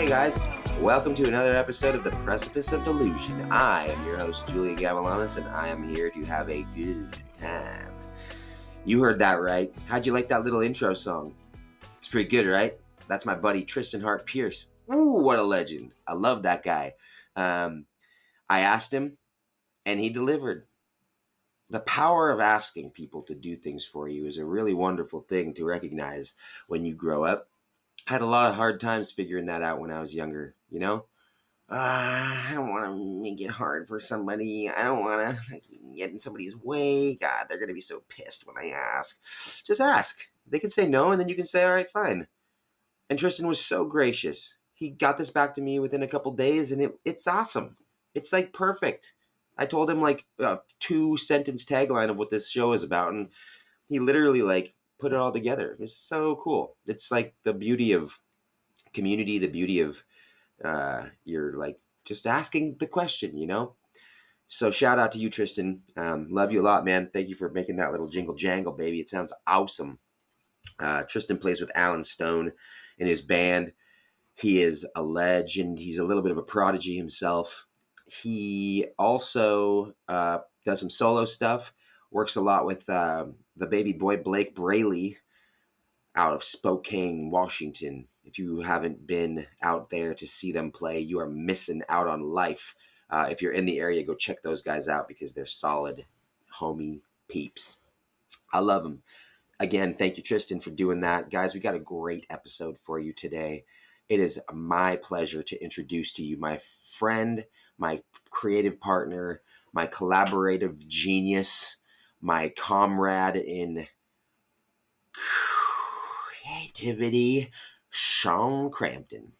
Hey guys, welcome to another episode of the Precipice of Delusion. I am your host, Julian, and I am here to have a good time. You heard that right. How'd you like that little intro song? It's pretty good, right? That's my buddy Tristan Hart Pierce. Ooh, what a legend. I love that guy. I asked him, and he delivered. The power of asking people to do things for you is a really wonderful thing to recognize when you grow up. I had a lot of hard times figuring that out when I was younger, you know? I don't want to make it hard for somebody. I don't want to get in somebody's way. God, they're going to be so pissed when I ask. Just ask. They can say no, and then you can say, all right, fine. And Tristan was so gracious. He got this back to me within a couple days, and it's awesome. It's like perfect. I told him like a 2-sentence tagline of what this show is about, and he literally like put it all together. It's so cool. It's like the beauty of community, the beauty of you're like just asking the question, you know? So shout out to you, Tristan. Love you a lot, man. Thank you for making that little jingle jangle, baby. It sounds awesome. Tristan plays with Alan Stone in his band. He is a legend. He's a little bit of a prodigy himself. He also does some solo stuff, works a lot with the baby boy Blake Braley out of Spokane, Washington. If you haven't been out there to see them play, you are missing out on life. If you're in the area, go check those guys out because they're solid homie peeps. I love them. Again, thank you, Tristan, for doing that. Guys, we got a great episode for you today. It is my pleasure to introduce to you my friend, my creative partner, my collaborative genius, my comrade in creativity, Sean Crampton.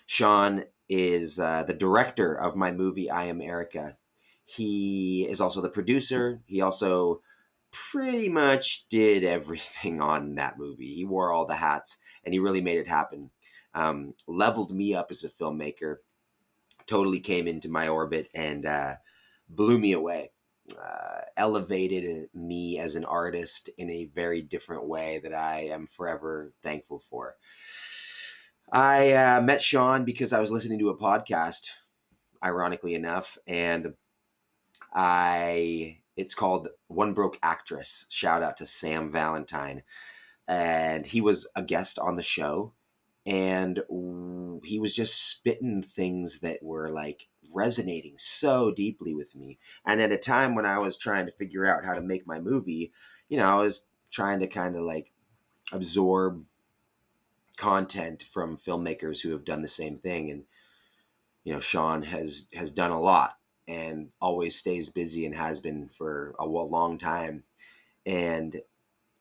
Sean is the director of my movie IAMERICA. He is also the producer. He also pretty much did everything on that movie. He wore all the hats, and he really made it happen. Leveled me up as a filmmaker, totally came into my orbit, and blew me away. Elevated me as an artist in a very different way that I am forever thankful for. I met Sean because I was listening to a podcast, ironically enough, and it's called One Broke Actress. Shout out to Sam Valentine. And he was a guest on the show, and he was just spitting things that were like resonating so deeply with me. And at a time when I was trying to figure out how to make my movie, you know, I was trying to kind of like absorb content from filmmakers who have done the same thing. And, you know, Sean has done a lot and always stays busy and has been for a long time. And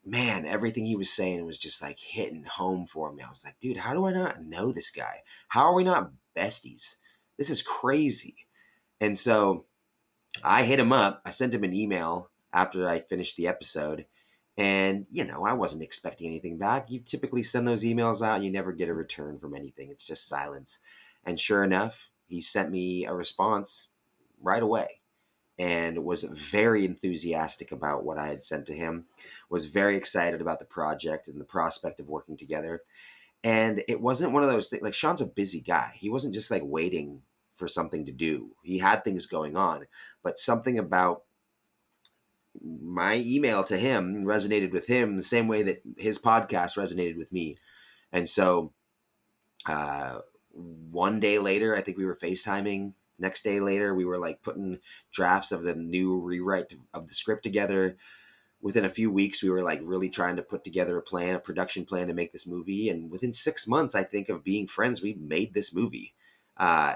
man, everything he was saying was just like hitting home for me. I was like, dude, how do I not know this guy? How are we not besties? This is crazy. And so I hit him up. I sent him an email after I finished the episode. And, you know, I wasn't expecting anything back. You typically send those emails out and you never get a return from anything. It's just silence. And sure enough, he sent me a response right away and was very enthusiastic about what I had sent to him, was very excited about the project and the prospect of working together. And it wasn't one of those things, like Sean's a busy guy. He wasn't just like waiting for something to do. He had things going on, but something about my email to him resonated with him the same way that his podcast resonated with me. And so one day later, I think we were FaceTiming. Next day later, we were like putting drafts of the new rewrite of the script together. Within a few weeks, we were like really trying to put together a production plan to make this movie. And within 6 months, I think, of being friends, we made this movie.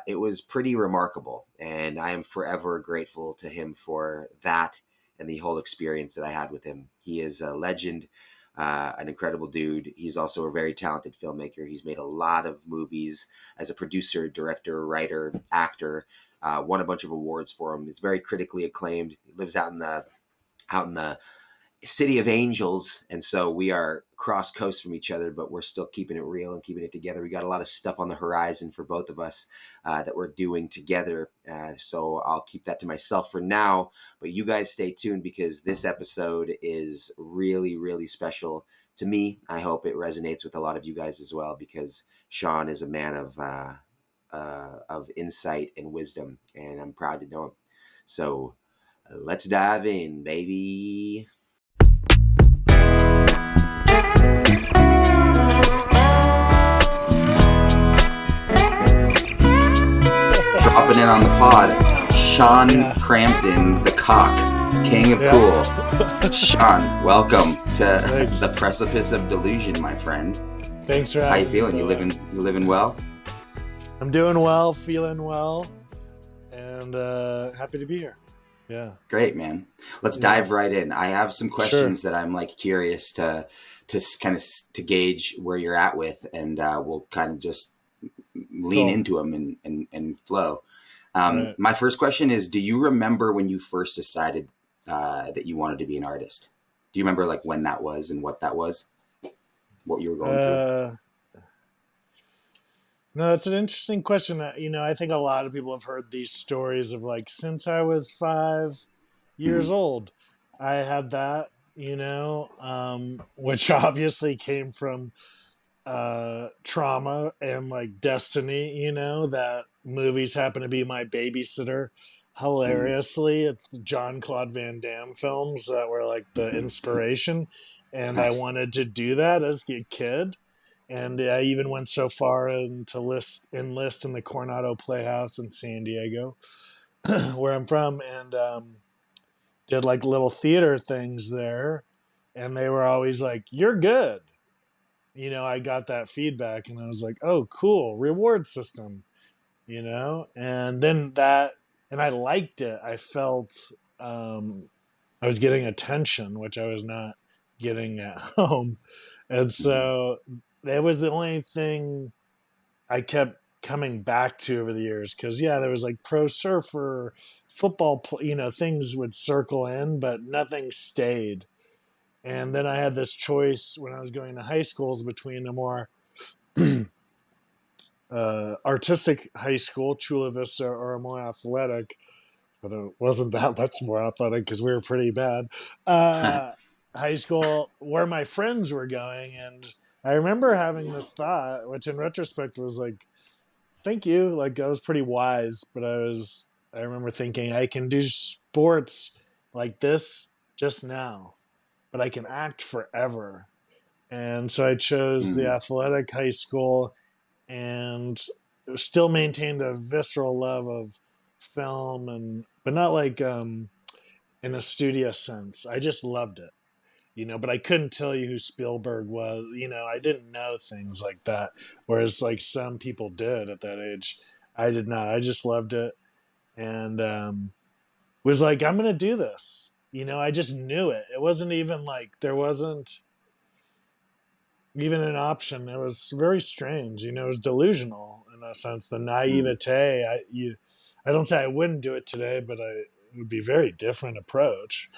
It was pretty remarkable. And I am forever grateful to him for that and the whole experience that I had with him. He is a legend, an incredible dude. He's also a very talented filmmaker. He's made a lot of movies as a producer, director, writer, actor. Won a bunch of awards for him. He's very critically acclaimed. He lives out in the city of angels, and so we are cross coast from each other, but we're still keeping it real and keeping it together. We got a lot of stuff on the horizon for both of us that we're doing together, so I'll keep that to myself for now, but you guys stay tuned because this episode is really, really special to me. I hope it resonates with a lot of you guys as well, because Sean is a man of insight and wisdom, and I'm proud to know him. So let's dive in, baby. Dropping in on the pod, Sean Crampton, the cock, king of cool. Sean, welcome to the Precipice of Delusion, my friend. Thanks for having me. How you feeling? You living well? I'm doing well, feeling well, and happy to be here. Yeah. Great, man. Let's dive right in. I have some questions that I'm curious to kind of to gauge where you're at with, and we'll kind of just lean into them and flow. Right. My first question is, do you remember when you first decided that you wanted to be an artist? Do you remember when that was and what that was? What you were going through? No, that's an interesting question. I think a lot of people have heard these stories of since I was 5 years old, I had that, which obviously came from trauma and destiny, that movies happen to be my babysitter. Hilariously, it's the Jean-Claude Van Damme films that were the inspiration. And nice. I wanted to do that as a kid. And I even went so far as to enlist in the Coronado Playhouse in San Diego, where I'm from, and did little theater things there. And they were always like, "You're good." I got that feedback, and I was like, "Oh, cool, reward system." And then and I liked it. I felt I was getting attention, which I was not getting at home. And so that was the only thing I kept coming back to over the years. Because, there was pro surfer, football, things would circle in, but nothing stayed. And then I had this choice when I was going to high schools between a more artistic high school, Chula Vista, or a more athletic. But it wasn't that much more athletic because we were pretty bad. High school where my friends were going. And I remember having this thought, which in retrospect was thank you. I was pretty wise, but I remember thinking I can do sports like this just now, but I can act forever. And so I chose the athletic high school and still maintained a visceral love of film, but not in a studious sense. I just loved it, but I couldn't tell you who Spielberg was. I didn't know things like that. Whereas some people did at that age. I did not. I just loved it. And was I'm going to do this. I just knew it. It wasn't even there wasn't even an option. It was very strange. It was delusional in a sense. The naivete. I don't say I wouldn't do it today, but it would be a very different approach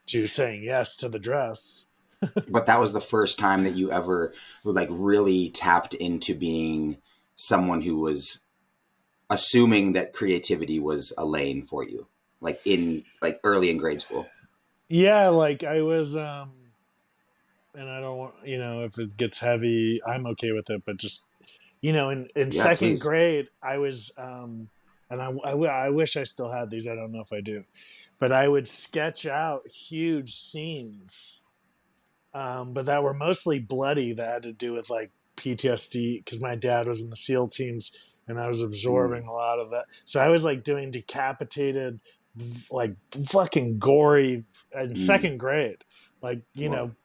to saying yes to the dress. But that was the first time that you ever really tapped into being someone who was assuming that creativity was a lane for you, in early in grade school. Yeah, I was and I don't want, if it gets heavy, I'm okay with it, but just in second grade I was and I wish I still had these. I don't know if I do, but I would sketch out huge scenes, but that were mostly bloody, that had to do with PTSD, because my dad was in the SEAL teams and I was absorbing a lot of that. So I was doing decapitated, fucking gory in second grade.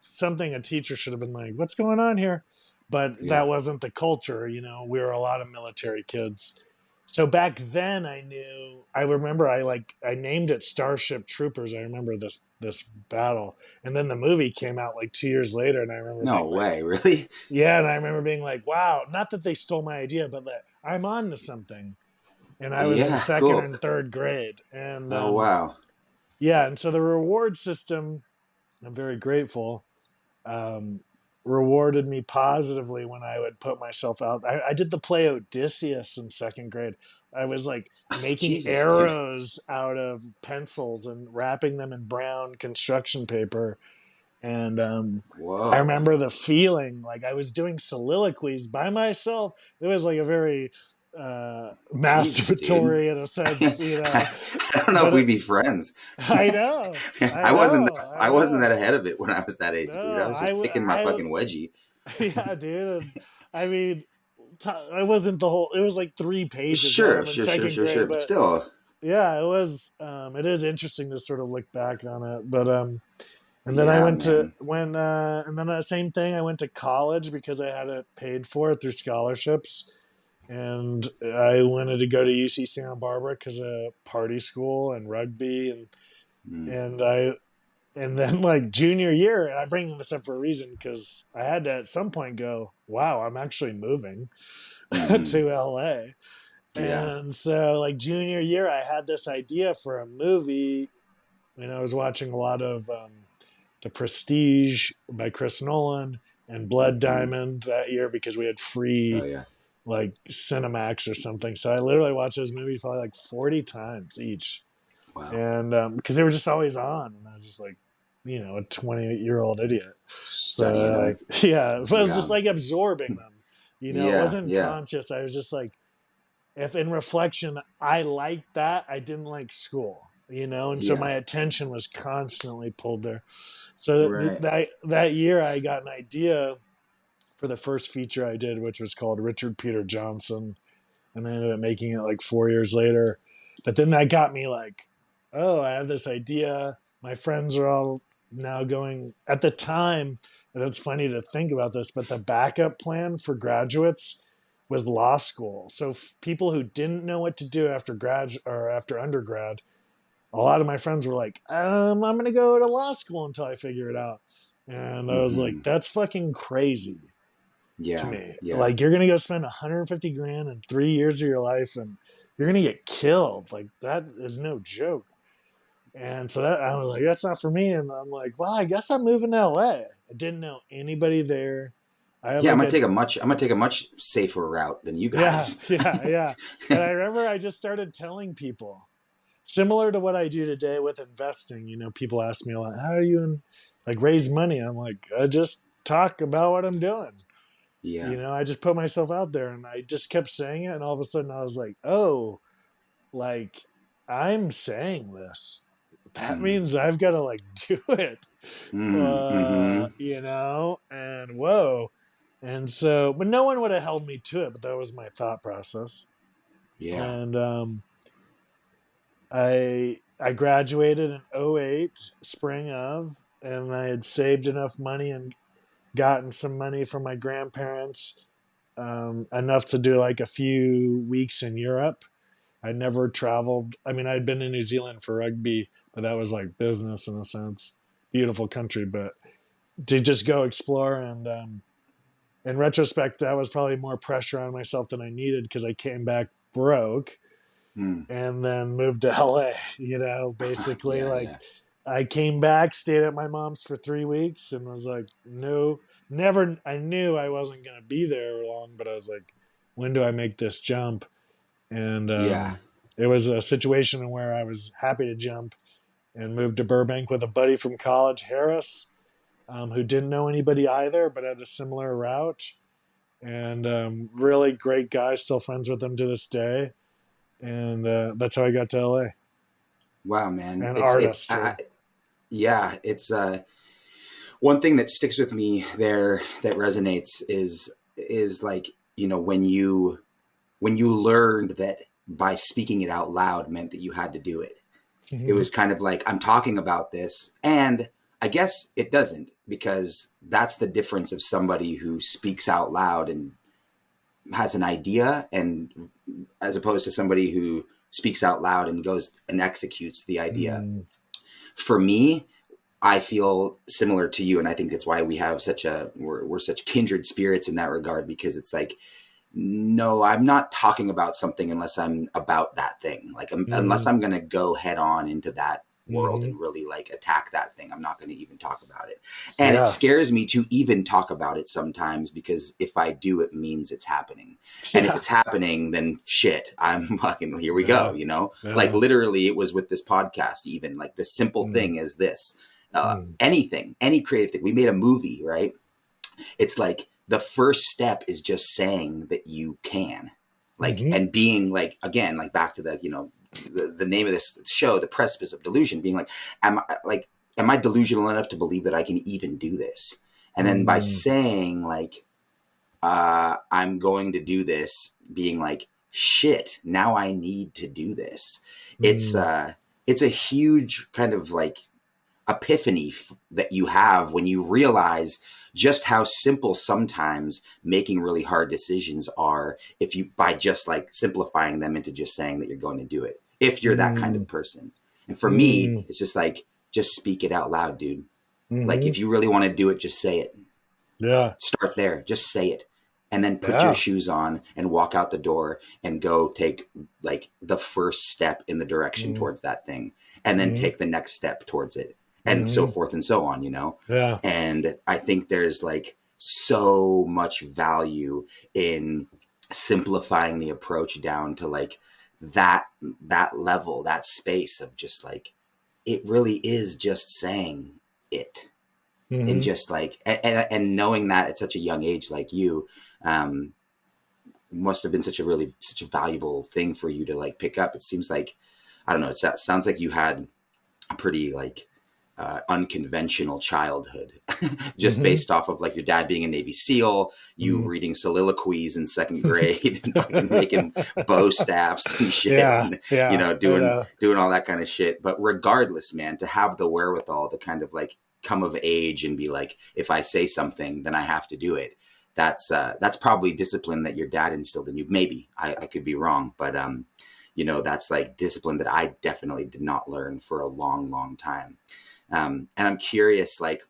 Something a teacher should have been like, "What's going on here?" But that wasn't the culture. We were a lot of military kids. So back then I remember I named it Starship Troopers. I remember this battle. And then the movie came out 2 years later, and I remember no way, really? Yeah, and I remember being wow, not that they stole my idea, but I'm on to something. And I was in second and third grade. And oh wow. Yeah, and so the reward system, I'm very grateful, rewarded me positively when I would put myself out. I did the play Odysseus in second grade. I was making arrows out of pencils and wrapping them in brown construction paper. And I Whoa. remember the feeling, like I was doing soliloquies by myself. It was like a very Jesus, dude. masturbatory in a sense, you know. I don't know if But we'd be friends. I know, I I wasn't know, I I wasn't that know. ahead of it when I was that age, dude. I No, was just picking my fucking wedgie. yeah, dude. And, I mean, I wasn't the whole. It was like 3 pages, right? Sure, I'm in sure, sure, second sure, sure. grade, But but still, yeah, it was. It is interesting to sort of look back on it, but and then I yeah, went to man. and then the same thing. I went to college because I had it paid for through scholarships, and I wanted to go to UC Santa Barbara because of party school and rugby, Mm, and I and then like junior year, and I bring this up for a reason because I had to at some point go, wow, I'm actually moving mm-hmm. to LA. Yeah. And so like junior year, I had this idea for a movie, and I was watching a lot of The Prestige by Chris Nolan and Blood Mm-hmm. Diamond that year because we had Oh free yeah. like Cinemax or something. So I literally watched those movies probably like 40 times each. Wow. And because they were just always on. And I was just like, you know, a 28-year-old idiot. So Studying them. like, yeah, well, Yeah. just like absorbing them. You know, it Yeah. wasn't Yeah. conscious. I was just like, if in reflection, I liked that, I didn't like school, you know, and so Yeah. my attention was constantly pulled there. So Right. that year, I got an idea for the first feature I did, which was called Richard Peter Johnson, and I ended up making it like 4 years later. But then that got me like, oh, I have this idea. My friends are all now going at the time, and it's funny to think about this, but the backup plan for graduates was law school. So people who didn't know what to do after grad or after undergrad, a lot of my friends were like, I'm going to go to law school until I figure it out. And I was Mm-hmm. like, that's fucking crazy to Yeah. me. Yeah. Like, you're going to go spend 150 grand in 3 years of your life and you're going to get killed. Like, that is no joke. And so that I was like, that's not for me. And I'm like, well, I guess I'm moving to LA. I didn't know anybody there. I have Yeah. like a I'm gonna take a much safer route than you yeah, guys. yeah, yeah. And I remember I just started telling people, similar to what I do today with investing. You know, people ask me a lot, how do you like raise money? I'm like, I just talk about what I'm doing. Yeah. You know, I just put myself out there and I just kept saying it. And all of a sudden I was like, oh, like I'm saying this. That Mm. means I've got to like do it. Mm-hmm. You know, and whoa. And so, but no one would have held me to it, but that was my thought process. Yeah. And I graduated in '08, spring of, and I had saved enough money and gotten some money from my grandparents, enough to do like a few weeks in Europe. I never traveled. I mean, I'd been in New Zealand for rugby, but that was like business in a sense. Beautiful country, but to just go explore and in retrospect, that was probably more pressure on myself than I needed because I came back broke Mm. and then moved to LA. You know, basically, Yeah. like Yeah. I came back, stayed at my mom's for 3 weeks, and was like, no, never. I knew I wasn't going to be there long, but I was like, when do I make this jump? And Yeah. it was a situation where I was happy to jump and moved to Burbank with a buddy from college, Harris, who didn't know anybody either, but had a similar route. And really great guy, still friends with him to this day. And that's how I got to LA. Wow, man. And It's artistry. yeah. It's one thing that sticks with me there that resonates is like, you know, when you learned that by speaking it out loud meant that you had to do it. It was kind of like, I'm talking about this, and I guess it doesn't, because that's the difference of somebody who speaks out loud and has an idea, and as opposed to somebody who speaks out loud and goes and executes the idea. For me, I feel similar to you, and I think that's why we have we're such kindred spirits in that regard, because it's like, no, I'm not talking about something unless I'm about that thing. Like, unless I'm going to go head on into that world and really like attack that thing, I'm not going to even talk about it. And it Yeah. scares me to even talk about it sometimes, because if I do, it means it's happening. And if it's happening, then shit, I'm fucking, here we go, you know? Yeah. Like, literally, it was with this podcast, even like the simple thing is this. Mm. anything, any creative thing. We made a movie, right? It's like the first step is just saying that you can, like, Mm-hmm. and being like, again, like back to the, the name of this show, The Precipice of Delusion, being am I delusional enough to believe that I can even do this? And then by Mm. saying like, I'm going to do this, being like, shit, now I need to do this. It's, Mm. uh, it's a huge kind of like epiphany that you have when you realize just how simple sometimes making really hard decisions are, if you, by just like simplifying them into just saying that you're going to do it, if you're that kind Mm. of person. And for me, Mm. it's just like, just speak it out loud, dude. Like, Mm-hmm. if you really want to do it, just say it. Yeah. Start there, just say it, and then put your Yeah. shoes on and walk out the door and go take like the first step in the direction Mm. towards that thing, and then Mm. take the next step towards it, and so Mm. forth and so on, Yeah. and I think there's like so much value in simplifying the approach down to like that level, that space of just like, it really is just saying it, and Mm-hmm. just like, and knowing that at such a young age, like you, um must have been such a valuable thing for you to like pick up. It seems like, I don't know, it sounds like you had a pretty like unconventional childhood, just Mm-hmm. based off of like your dad being a Navy SEAL, you Mm. reading soliloquies in second grade, and fucking making bow staffs and shit, Yeah. and Yeah. doing Yeah. all that kind of shit. But regardless, man, to have the wherewithal to kind of like come of age and be like, if I say something, then I have to do it. That's probably discipline that your dad instilled in you. Maybe I could be wrong, but that's like discipline that I definitely did not learn for a long, long time. And I'm curious, like,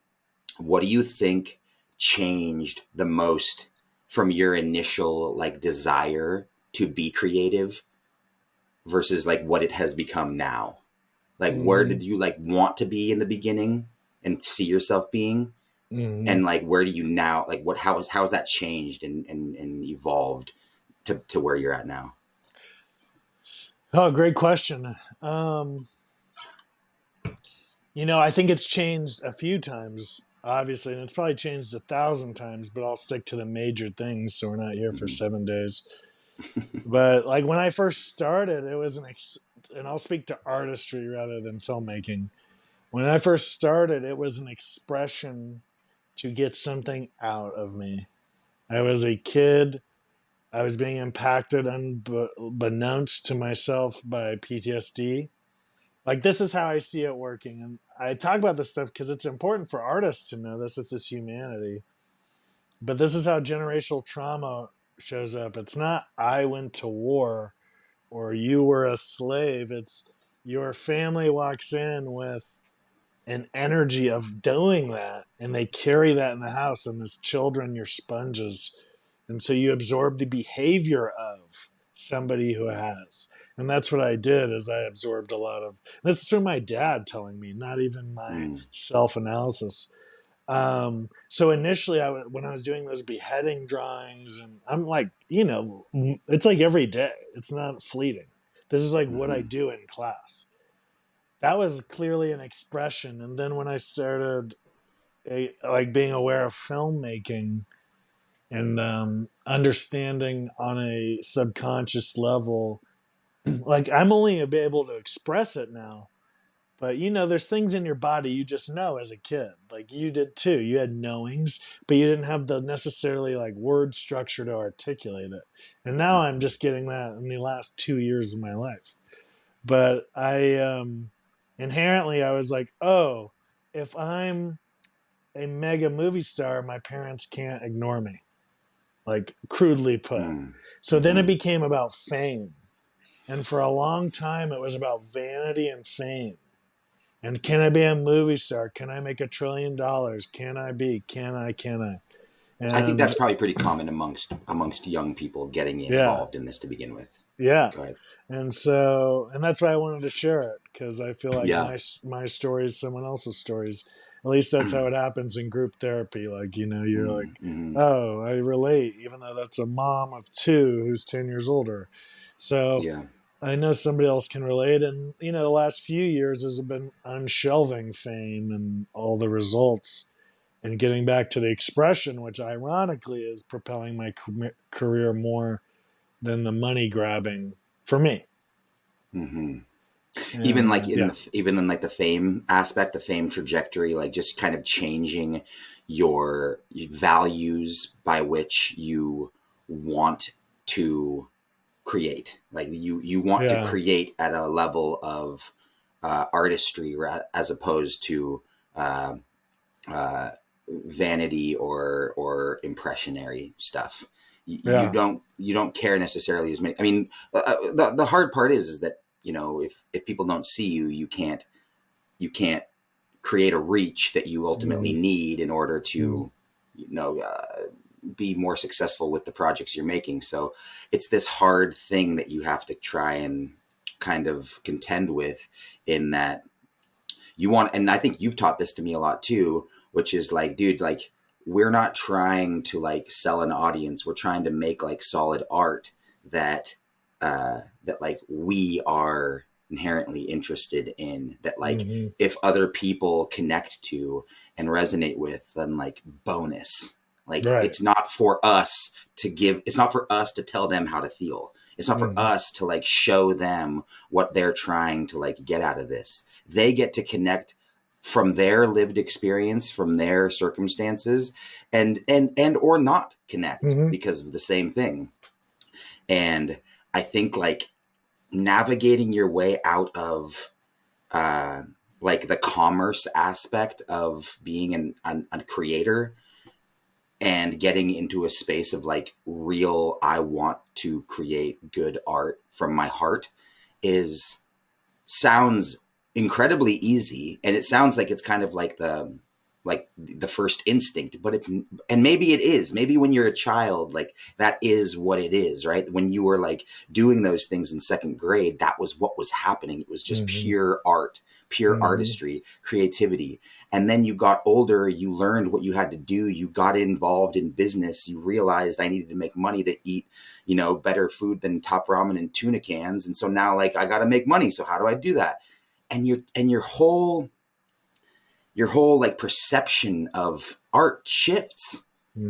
what do you think changed the most from your initial like desire to be creative versus like what it has become now? Like, where Mm-hmm. did you like want to be in the beginning and see yourself being? Mm-hmm. And like, where do you now, like, how has that changed and evolved to where you're at now? Oh, great question. I think it's changed a few times, obviously, and it's probably changed 1,000 times, but I'll stick to the major things so we're not here for Mm-hmm. 7 days. But like when I first started, it was and I'll speak to artistry rather than filmmaking. When I first started, it was an expression to get something out of me. I was a kid. I was being impacted unbeknownst to myself by PTSD. Like, this is how I see it working. And I talk about this stuff because it's important for artists to know this. It's this humanity. But this is how generational trauma shows up. It's not I went to war or you were a slave. It's your family walks in with an energy of doing that, and they carry that in the house. And as children, you're sponges, and so you absorb the behavior of somebody who has. And that's what I did, is I absorbed a lot of this is from my dad telling me, not even my Mm. self-analysis. So initially, when I was doing those beheading drawings, and I'm like, it's like every day. It's not fleeting. This is like what I Mm-hmm. do in class. That was clearly an expression. And then when I started like being aware of filmmaking and understanding on a subconscious level, like I'm only able to express it now. But there's things in your body you just know as a kid. Like you did too. You had knowings, but you didn't have the necessarily like word structure to articulate it. And now I'm just getting that in the last 2 years of my life. But I inherently I was like, oh, if I'm a mega movie star, my parents can't ignore me, like crudely put. So then it Mm-hmm. became about fame. And for a long time, it was about vanity and fame. And can I be a movie star? Can I make $1 trillion? Can I be? Can I? Can I? I think And that's probably pretty common amongst young people getting yeah, involved in this to begin with. yeah. Go ahead. And that's why I wanted to share it, because I feel like Yeah. my story is someone else's stories. At least that's how it happens in group therapy. Like, you're like, Mm-hmm. oh, I relate, even though that's a mom of two who's 10 years older. So Yeah. I know somebody else can relate. And, the last few years has been unshelving fame and all the results and getting back to the expression, which ironically is propelling my career more than the money grabbing for me. Hmm. Even And like yeah, even in like the fame aspect, the fame trajectory, like just kind of changing your values by which you want to create. Like you want to yeah, create at a level of artistry as opposed to uh, uh, vanity or impressionary stuff. yeah. You don't care necessarily as many. I mean, the hard part is that if people don't see you, you can't create a reach that you ultimately Mm-hmm. need in order Mm-hmm. to you know be more successful with the projects you're making. So it's this hard thing that you have to try and kind of contend with, in that you want, and I think you've taught this to me a lot too, which is like, dude, like, we're not trying to like sell an audience. We're trying to make like solid art that that like we are inherently interested in, that like Mm-hmm. if other people connect to and resonate with, then like bonus. Like, Right. it's not for us to give, it's not for us to tell them how to feel. It's not for Mm-hmm. us to like show them what they're trying to like get out of this. They get to connect from their lived experience, from their circumstances, and or not connect Mm-hmm. because of the same thing. And I think like navigating your way out of uh like the commerce aspect of being a creator, and getting into a space of like real, I want to create good art from my heart, is sounds incredibly easy, and it sounds like it's kind of like the first instinct, but it's, and maybe it is, maybe when you're a child, like that is what it is, right? When you were like doing those things in second grade, that was what was happening. It was just Mm-hmm. pure art, pure Mm-hmm. artistry, creativity. And then you got older, you learned what you had to do, you got involved in business, you realized I needed to make money to eat better food than top ramen and tuna cans. And so now like I got to make money. So how do I do that? And your whole like perception of art shifts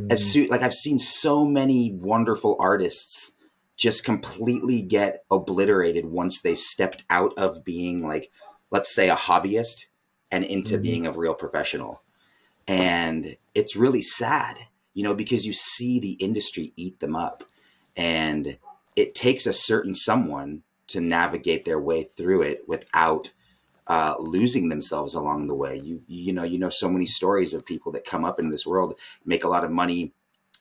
as Mm-hmm. soon, like I've seen so many wonderful artists just completely get obliterated once they stepped out of being like, let's say, a hobbyist and into Mm-hmm. being a real professional. And it's really sad, because you see the industry eat them up. And it takes a certain someone to navigate their way through it without losing themselves along the way. You know so many stories of people that come up in this world, make a lot of money,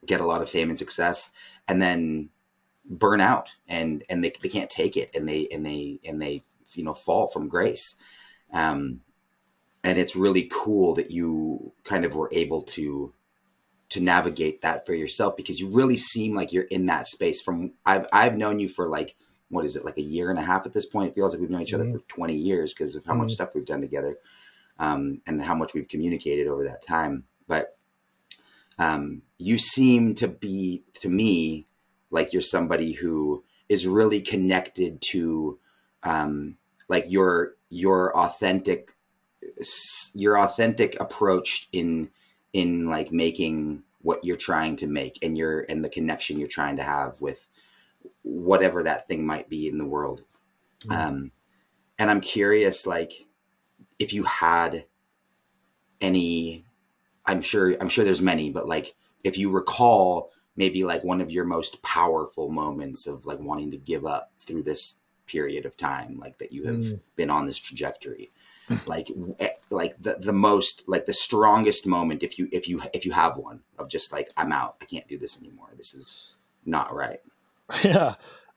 get a lot of fame and success, and then burn out, and they can't take it, and they fall from grace. Um, and it's really cool that you kind of were able to navigate that for yourself, because you really seem like you're in that space. From I've known you for like, what is it, like a year and a half at this point? It feels like we've known each other Mm-hmm. for 20 years because of how much stuff we've done together, and how much we've communicated over that time. But you seem to be, to me, like you're somebody who is really connected to like your authentic approach in like making what you're trying to make, and the connection you're trying to have with whatever that thing might be in the world. um and I'm curious, like, if you had any, I'm sure there's many, but like if you recall maybe like one of your most powerful moments of like wanting to give up through this period of time, like that you have Mm-hmm. been on this trajectory, like like the most, like the strongest moment, if you have one, of just like, I'm out, I can't do this anymore, this is not right. Yeah,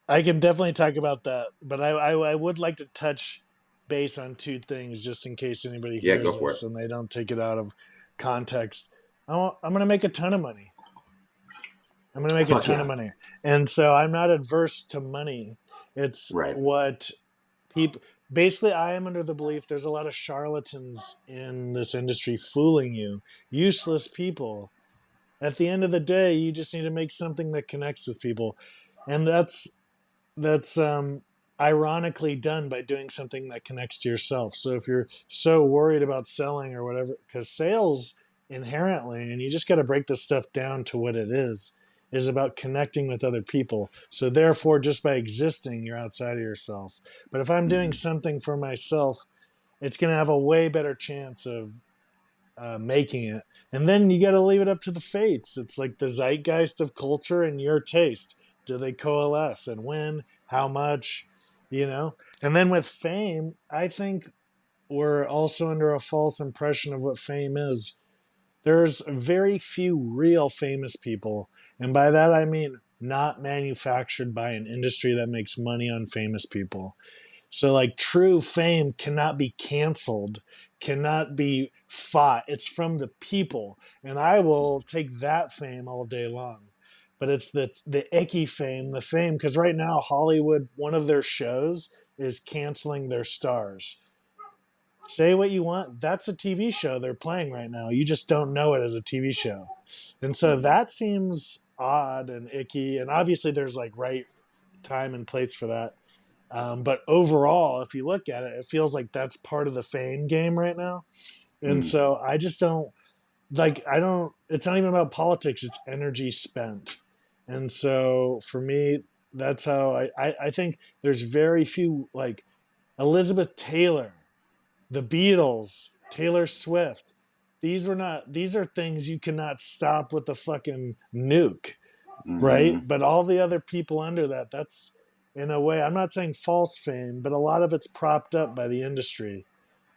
I can definitely talk about that, but I would like to touch base on two things just in case anybody Yeah, go hears for this it. and they don't take it out of context. I'm going to make a ton of money. I'm going to make a Fuck ton of yeah. money, and so I'm not adverse to money. It's Right. what people basically. I am under the belief there's a lot of charlatans in this industry fooling you, useless people. At the end of the day, you just need to make something that connects with people, and that's ironically done by doing something that connects to yourself. So if you're so worried about selling or whatever, because sales inherently, and you just got to break this stuff down to what it is about connecting with other people. So therefore, just by existing, you're outside of yourself. But if I'm doing Mm-hmm. something for myself, it's going to have a way better chance of making it. And then you got to leave it up to the fates. It's like the zeitgeist of culture and your taste. Do they coalesce, and when? How much? You know? And then with fame, I think we're also under a false impression of what fame is. There's very few real famous people. And by that, I mean not manufactured by an industry that makes money on famous people. So like true fame cannot be canceled, cannot be fought. It's from the people. And I will take that fame all day long. But it's the icky fame, the fame, because right now Hollywood, one of their shows is canceling their stars. Say what you want. That's a TV show they're playing right now. You just don't know it as a TV show. And so Mm-hmm. that seems odd and icky. And obviously there's like right time and place for that. But overall, if you look at it, it feels like that's part of the fame game right now. And Mm-hmm. so I just don't like, I don't, it's not even about politics, it's energy spent. And so for me, that's how I think there's very few, like Elizabeth Taylor, the Beatles, Taylor Swift. These are things you cannot stop with a fucking nuke, Mm-hmm. right? But all the other people under that, that's in a way, I'm not saying false fame, but a lot of it's propped up by the industry.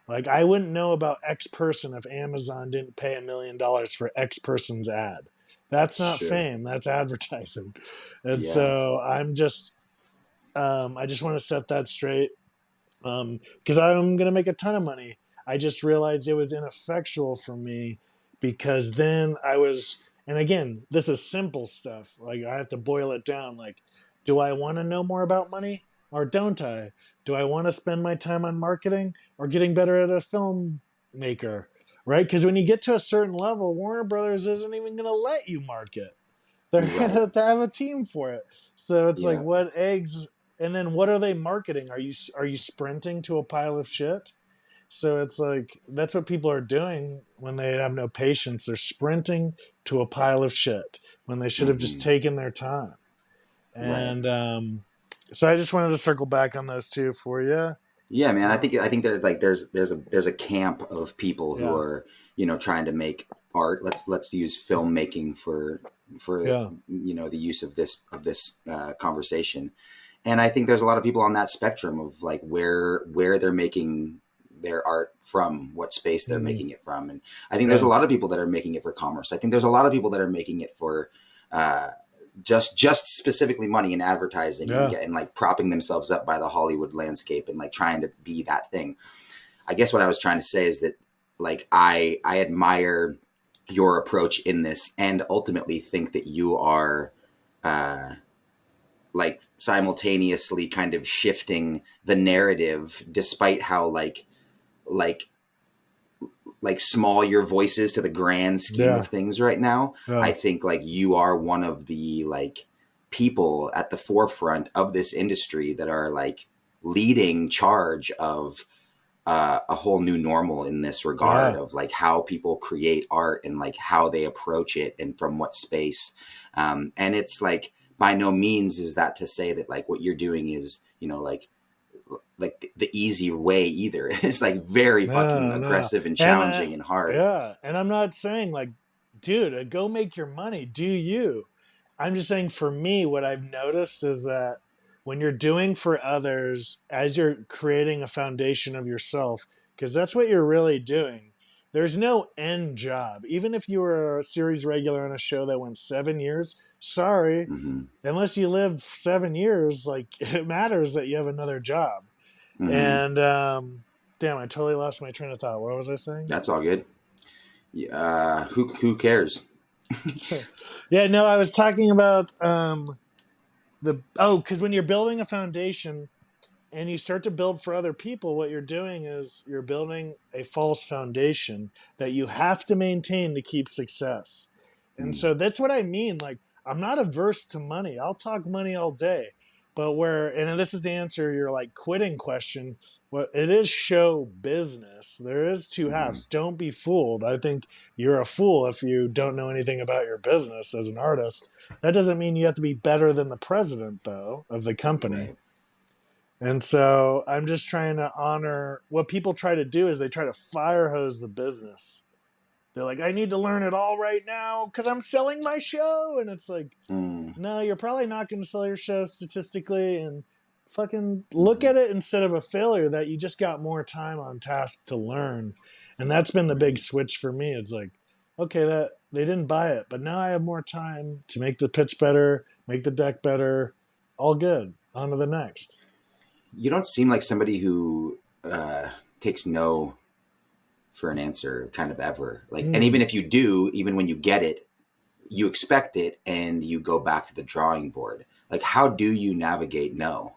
Like I wouldn't know about X person if Amazon didn't pay $1 million for X person's ad. That's not Sure. fame. That's advertising. And Yeah. so I just want to set that straight because I'm going to make a ton of money. I just realized it was ineffectual for me because then I was, and again, this is simple stuff. Like I have to boil it down. Like, do I want to know more about money or don't I? Do I want to spend my time on marketing or getting better at a filmmaker? Right? Because when you get to a certain level, Warner Brothers isn't even going to let you market. They're going Right. to have a team for it. So it's like, Yeah. what eggs? And then what are they marketing? Are you sprinting to a pile of shit? So it's like that's what people are doing when they have no patience. They're sprinting to a pile of shit when they should have just Mm-hmm. taken their time. Right. And so I just wanted to circle back on those two for you. Yeah, man. Uh, I think there's like there's a camp of people who yeah, are, you know, trying to make art. Let's use filmmaking for yeah, you know, the use of this conversation. And I think there's a lot of people on that spectrum of like where they're making their art from, what space they're mm-hmm. making it from. And I think there's a Yeah, lot of people that are making it for commerce. I think there's a lot of people that are making it for uh, just specifically money and advertising and yeah, getting like propping themselves up by the Hollywood landscape and like trying to be that thing. I guess what I was trying to say is that like I admire your approach in this and ultimately think that you are uh, like simultaneously kind of shifting the narrative despite how like like small your voice is to the grand scheme of yeah, things right now. I yeah, think like you are one of the like people at the forefront of this industry that are like leading charge of a whole new normal in this regard yeah. of like how people create art and like how they approach it and from what space. And it's like by no means is that to say that like what you're doing is, you know, like the easy way either. It's like very fucking No, no. aggressive and And challenging and hard. yeah, and I'm not saying like, dude, go make your money. Do you? I'm just saying for me, what I've noticed is that when you're doing for others, as you're creating a foundation of yourself, because that's what you're really doing. There's no end job. Even if you were a series regular on a show that went 7 years, sorry, Mm-hmm. unless you live 7 years, like it matters that you have another job. Mm-hmm. And damn, I totally lost my train of thought. What was I saying? That's all good. Who cares? Yeah, no, I was talking about because when you're building a foundation and you start to build for other people, what you're doing is you're building a false foundation that you have to maintain to keep success. And Mm. so that's what I mean. Like, I'm not averse to money. I'll talk money all day. But and this is to answer your like quitting question. What it is show business. There is two Mm-hmm. halves. Don't be fooled. I think you're a fool if you don't know anything about your business as an artist. That doesn't mean you have to be better than the president, though, of the company. Right. And so I'm just trying to honor what people try to do is they try to fire hose the business. They're like, I need to learn it all right now because I'm selling my show. And it's like, Mm-hmm. no, you're probably not going to sell your show statistically. And fucking look at it instead of a failure that you just got more time on task to learn. And that's been the big Right. switch for me. It's like, okay, that they didn't buy it, but now I have more time to make the pitch better, make the deck better. All good. On to the next. You don't seem like somebody who takes no for an answer kind of ever. Like, and even Mm. if you do, even when you get it, you expect it and you go back to the drawing board. Like, how do you navigate no?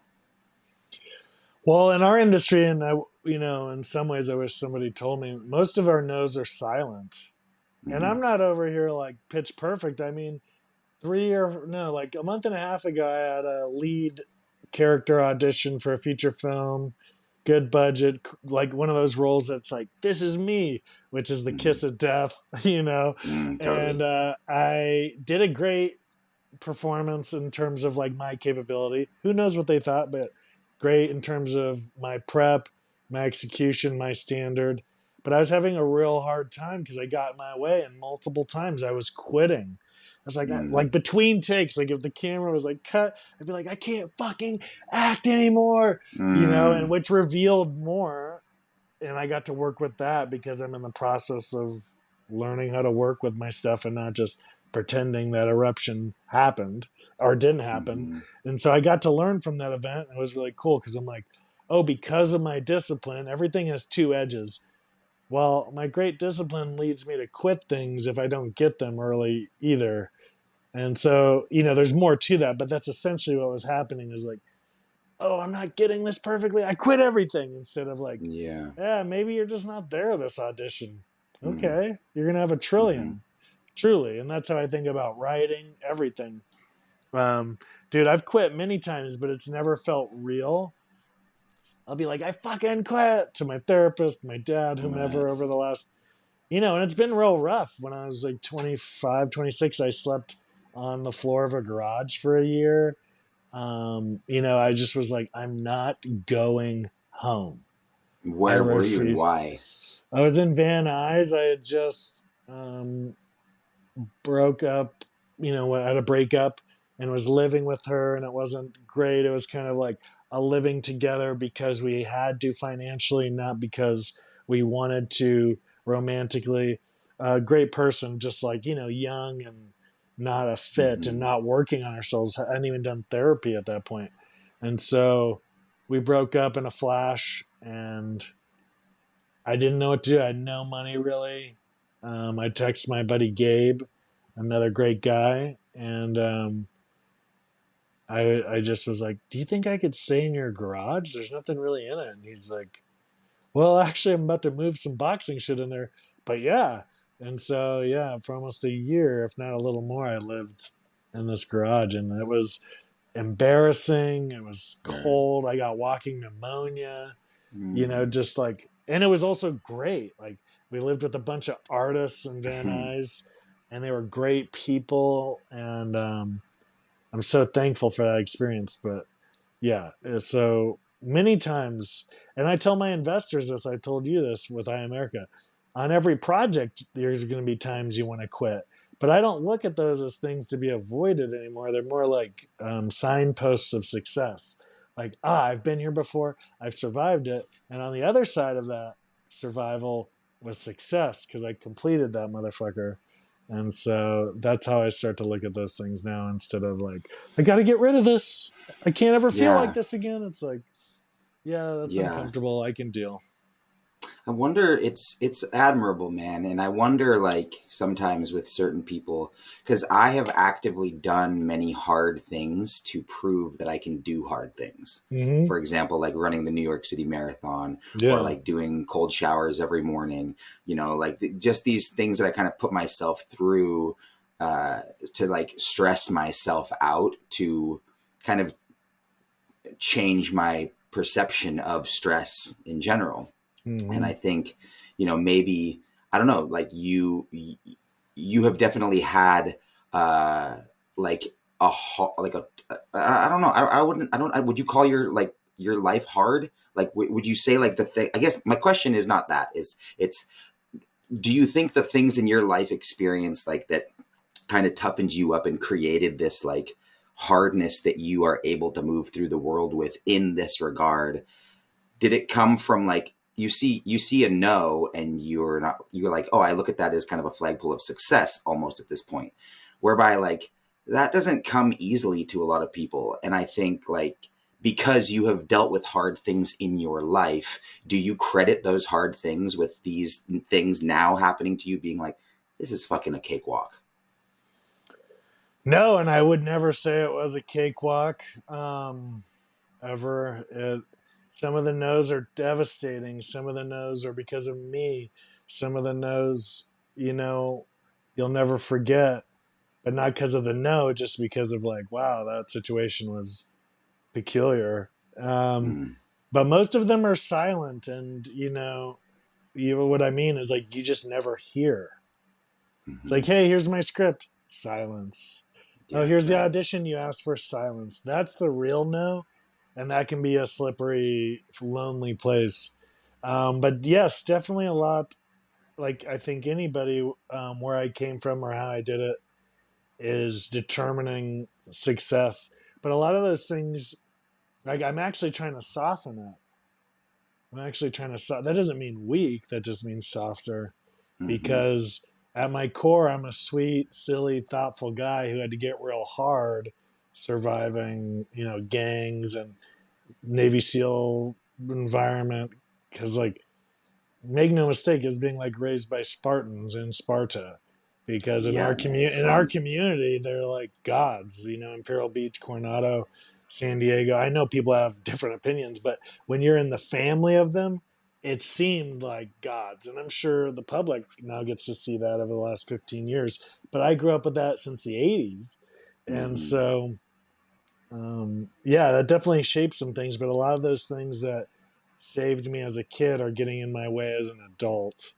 Well, in our industry, and in some ways, I wish somebody told me most of our no's are silent. And Mm-hmm. I'm not over here like pitch perfect. I mean, like a month and a half ago, I had a lead character audition for a feature film, good budget, like one of those roles that's like, this is me, which is the Mm-hmm. kiss of death, you know. And Totally. I did a great performance in terms of like my capability. Who knows what they thought, but great in terms of my prep, my execution, my standard. But I was having a real hard time because I got in my way, and multiple times I was quitting. I was Mm-hmm. like between takes, like if the camera was like cut, I'd be like, I can't fucking act anymore, and Mm-hmm. which revealed more. And I got to work with that because I'm in the process of learning how to work with my stuff and not just pretending that eruption happened or didn't happen. Mm-hmm. And so I got to learn from that event. And it was really cool because I'm like, oh, because of my discipline, everything has two edges. Well, my great discipline leads me to quit things if I don't get them early either. And so, there's more to that, but that's essentially what was happening is like, oh, I'm not getting this perfectly. I quit everything instead of like, Yeah. yeah, maybe you're just not there this audition. Mm-hmm. Okay, you're gonna have a Mm-hmm. trillion, truly, and that's how I think about writing everything. Um, Dude, I've quit many times, but it's never felt real. I'll be like, I fucking quit to my therapist, my dad, Right. whomever over the last, and it's been real rough. When I was like 25, 26, I slept on the floor of a garage for a year. I just was like, I'm not going home. I Where were you and refuse. why? I was in Van Nuys. I had just broke up, had a breakup and was living with her, and it wasn't great. It was kind of like a living together because we had to financially, not because we wanted to romantically. A great person, just like, young and not a fit and Mm-hmm. not working on ourselves. I hadn't even done therapy at that point. And so we broke up in a flash, and I didn't know what to do. I had no money really. I texted my buddy Gabe, another great guy, and I just was like, "Do you think I could stay in your garage? There's nothing really in it." And he's like, "Well, actually, I'm about to move some boxing shit in there, but yeah." And so yeah, for almost a year, if not a little more, I lived in this garage, and it was embarrassing. It was Sure. cold. I got walking pneumonia. Mm-hmm. Just like, and it was also great. Like, we lived with a bunch of artists in Van Nuys, and they were great people, and I'm so thankful for that experience. But yeah, so many times, and I tell my investors this, I told you this with IAMERICA, on every project, there's going to be times you want to quit. But I don't look at those as things to be avoided anymore. They're more like signposts of success. Like, I've been here before, I've survived it. And on the other side of that survival was success because I completed that motherfucker. And so that's how I start to look at those things now instead of like, I got to get rid of this. I can't ever feel like Yeah. this again. It's like, yeah, that's Yeah. uncomfortable. I can deal. I wonder, it's admirable, man, and I wonder, like, sometimes with certain people, because I have actively done many hard things to prove that I can do hard things. Mm-hmm. For example, like running the New York City Marathon, or Yeah. like doing cold showers every morning. Like just these things that I kind of put myself through to like stress myself out to kind of change my perception of stress in general. And Mm-hmm. I think, maybe, I don't know, like you have definitely had like like a I don't know, I wouldn't, would you call your life hard? Like would you say like the thing, I guess my question is not that, it's do you think the things in your life experience like that kind of toughened you up and created this like hardness that you are able to move through the world with in this regard, did it come from like you see a no and you're like, oh, I look at that as kind of a flagpole of success almost at this point, whereby like that doesn't come easily to a lot of people. And I think like because you have dealt with hard things in your life, do you credit those hard things with these things now happening to you being like, this is fucking a cakewalk? No, and I would never say it was a cakewalk. Ever. Some of the no's are devastating. Some of the no's are because of me. Some of the no's, you'll never forget, but not because of the no, just because of like, wow, that situation was peculiar. Um, Mm, but most of them are silent, and what I mean is like you just never hear. It's mm-hmm. like, hey, here's my script. Silence. Oh, Yeah, here's the right. audition. You asked for silence. That's the real no. And that can be a slippery, lonely place. But yes, definitely a lot. Like, I think anybody where I came from or how I did it is determining success. But a lot of those things, like, I'm actually trying to soften it. I'm actually trying to that doesn't mean weak. That just means softer, Mm-hmm. because at my core, I'm a sweet, silly, thoughtful guy who had to get real hard surviving, gangs and Navy SEAL environment. Because, like, make no mistake, is being like raised by Spartans in Sparta. Because in Yeah, our man, it sounds. community, they're like gods. Imperial Beach, Coronado, San Diego. I know people have different opinions, but when you're in the family of them, it seemed like gods. And I'm sure the public now gets to see that over the last 15 years. But I grew up with that since the 80s, and Mm-hmm. so yeah, that definitely shaped some things. But a lot of those things that saved me as a kid are getting in my way as an adult.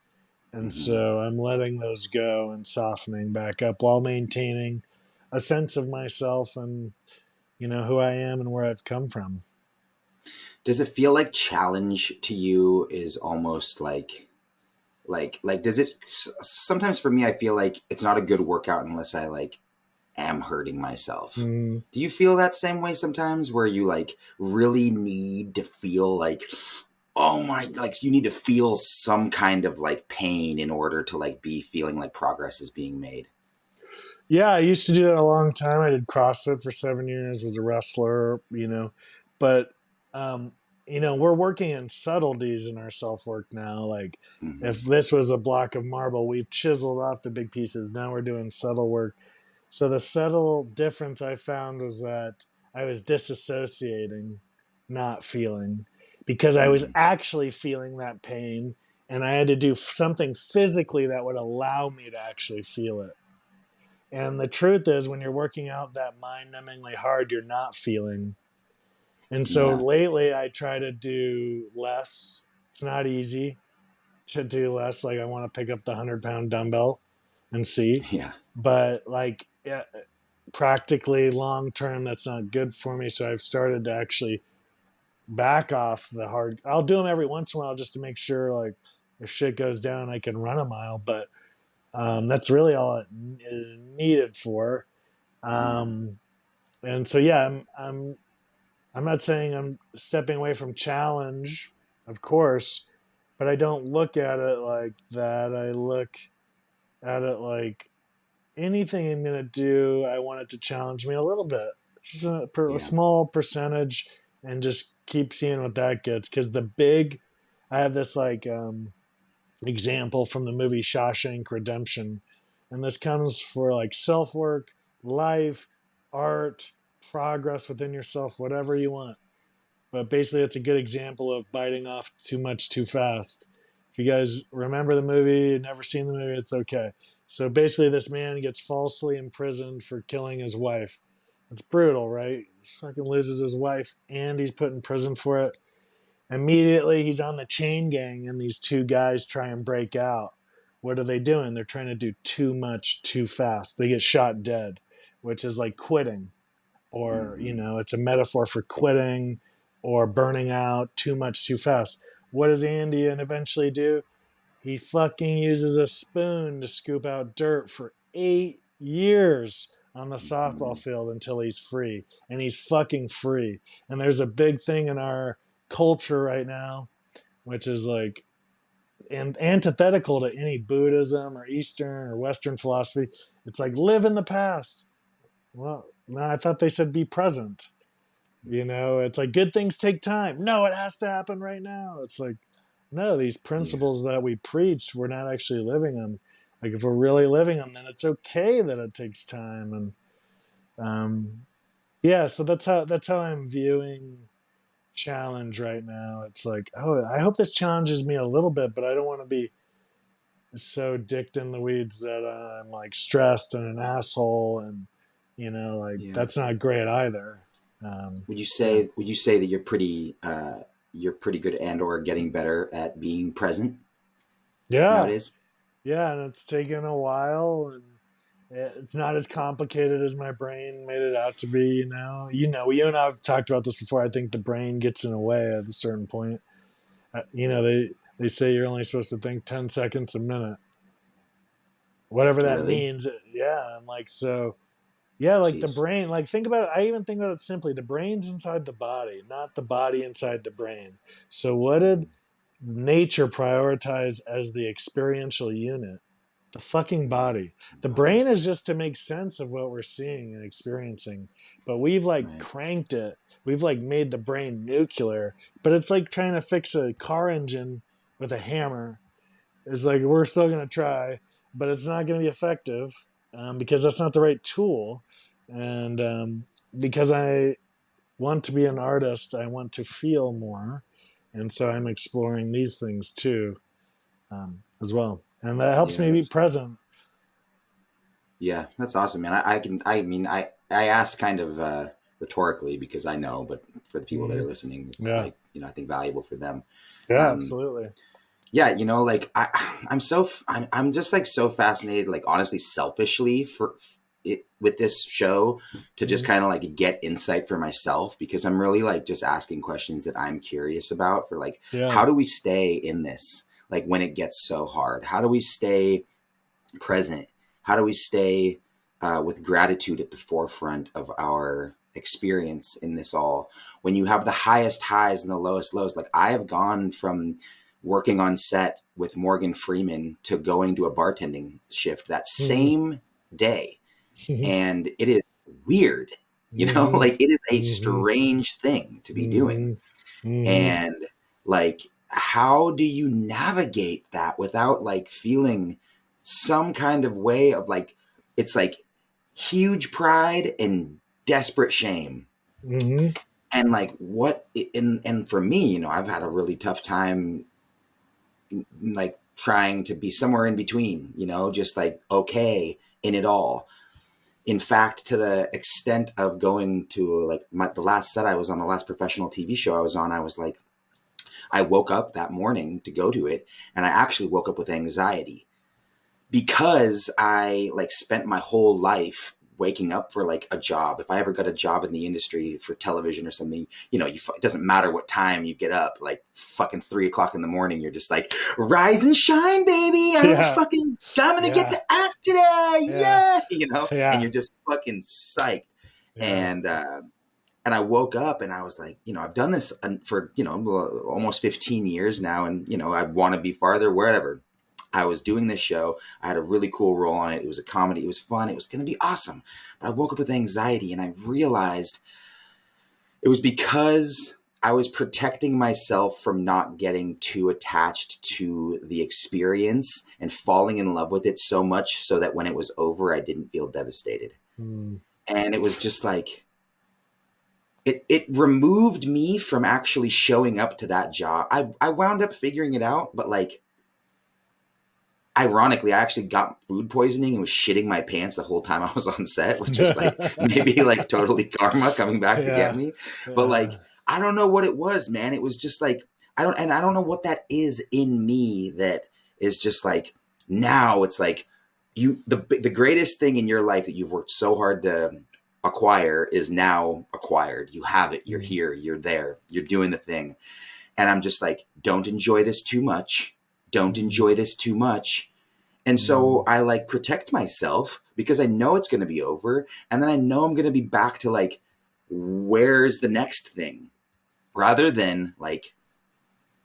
And Mm-hmm. so I'm letting those go and softening back up while maintaining a sense of myself and, who I am and where I've come from. Does it feel like challenge to you is almost like does it sometimes for me I feel like it's not a good workout unless I like am hurting myself. Mm, Do you feel that same way sometimes where you like really need to feel like, oh my, like you need to feel some kind of like pain in order to like be feeling like progress is being made? yeah, I used to do it a long time. I did CrossFit for 7 years, was a wrestler, but, um, we're working in subtleties in our self work now. Like, Mm-hmm. if this was a block of marble, we've chiseled off the big pieces. Now we're doing subtle work. So the subtle difference I found was that I was disassociating, not feeling, because I was Mm-hmm. actually feeling that pain, and I had to do something physically that would allow me to actually feel it. And the truth is, when you're working out that mind-numbingly hard, you're not feeling. And so Yeah. lately, I try to do less. It's not easy to do less. Like, I want to pick up the 100-pound dumbbell and see, Yeah. but like, yeah, practically long term, that's not good for me. So I've started to actually back off the hard. I'll do them every once in a while just to make sure, like, if shit goes down, I can run a mile. But that's really all it is needed for. Yeah. Um, and so yeah, I'm not saying I'm stepping away from challenge, of course, but I don't look at it like that. I look at it like anything I'm going to do, I want it to challenge me a little bit, just a Yeah. small percentage, and just keep seeing what that gets. Because I have this like example from the movie Shawshank Redemption, and this comes for like self work, life, art, progress within yourself, whatever you want. But basically, it's a good example of biting off too much too fast. If you guys remember the movie, never seen the movie, it's okay. So basically, this man gets falsely imprisoned for killing his wife. It's brutal, right? He fucking loses his wife and he's put in prison for it. Immediately, he's on the chain gang, and these two guys try and break out. What are they doing? They're trying to do too much too fast. They get shot dead, which is like quitting, or, Mm-hmm. it's a metaphor for quitting or burning out too much too fast. What does Andy eventually do? He fucking uses a spoon to scoop out dirt for 8 years on the softball Mm-hmm. field until he's free. And he's fucking free. And there's a big thing in our culture right now, which is like and antithetical to any Buddhism or Eastern or Western philosophy. It's like live in the past. Well, no, I thought they said be present. It's like good things take time. No, it has to happen right now. It's like, no, these Yeah. principles that we preach, we're not actually living them. Like if we're really living them, then it's okay that it takes time. And yeah, so that's how I'm viewing challenge right now. It's like, oh, I hope this challenges me a little bit, but I don't want to be so dicked in the weeds that I'm like stressed and an asshole, and like Yeah. that's not great either. Would you Yeah. say that you're pretty good and or getting better at being present Yeah. nowadays? Yeah, and it's taken a while, and it's not as complicated as my brain made it out to be. You and I've talked about this before. I think the brain gets in the way at a certain point. They say you're only supposed to think 10 seconds a minute, whatever that Really? means. Yeah, and like so. Yeah, like the Jeez. brain. Like think about it. I even think about it simply. The brain's inside the body, not the body inside the brain. So what did nature prioritize as the experiential unit? The fucking Mm-hmm. body. The Body. brain is just to make sense of what we're seeing and experiencing. But we've like Right. cranked it. We've like made the brain nuclear. But it's like trying to fix a car engine with a hammer. It's like we're still gonna try, but it's not gonna be effective because that's not the right tool. And because I want to be an artist, I want to feel more, and so I'm exploring these things too, as well, and that helps Yeah, me be that's present. that's awesome, man. I mean, I asked kind of rhetorically because I know, but for the people that Mm-hmm. are listening, it's Yeah, like, I think valuable for them. yeah, Um, absolutely. yeah, like I'm just like so fascinated, like honestly, selfishly for it with this show to just Mm-hmm. kind of like get insight for myself because I'm really like just asking questions that I'm curious about for like Yeah. how do we stay in this like when it gets so hard? How do we stay present? How do we stay with gratitude at the forefront of our experience in this all? When you have the highest highs and the lowest lows, like I have gone from working on set with Morgan Freeman to going to a bartending shift that Mm-hmm. same day. Mm-hmm. And it is weird, Mm-hmm. like it is a Mm-hmm. strange thing to be doing. Mm-hmm. And like, how do you navigate that without like feeling some kind of way of like, it's like huge pride and desperate shame. Mm-hmm. And like, and for me, I've had a really tough time like trying to be somewhere in between, just like okay in it all. In fact, to the extent of going to like the last set I was on, the last professional TV show I was on, I was like, I woke up that morning to go to it, and I actually woke up with anxiety because I like spent my whole life waking up for like a job. If I ever got a job in the industry for television or something, it doesn't matter what time you get up, like fucking 3 o'clock in the morning, you're just like, rise and shine, baby. Yeah. I'm gonna get Yeah. to act today. Yeah. Yeah. And Yeah. you're just fucking psyched. Yeah. And I woke up and I was like, I've done this for, almost 15 years now. And, I want to be farther, wherever. I was doing this show. I had a really cool role on it. It was a comedy. It was fun. It was going to be awesome. But I woke up with anxiety and I realized it was because I was protecting myself from not getting too attached to the experience and falling in love with it so much so that when it was over, I didn't feel devastated. Mm. And it was just like, it removed me from actually showing up to that job. I wound up figuring it out, but like ironically, I actually got food poisoning and was shitting my pants the whole time I was on set, which was like maybe like totally karma coming back to get Yeah. me. But like, I don't know what it was, man. It was just like, I don't know what that is in me that is just like, now it's like the greatest thing in your life that you've worked so hard to acquire is now acquired. You have it. You're here. You're there. You're doing the thing. And I'm just like, don't enjoy this too much. Don't enjoy this too much. And so I like protect myself because I know it's going to be over. And then I know I'm going to be back to like, where's the next thing? Rather than like,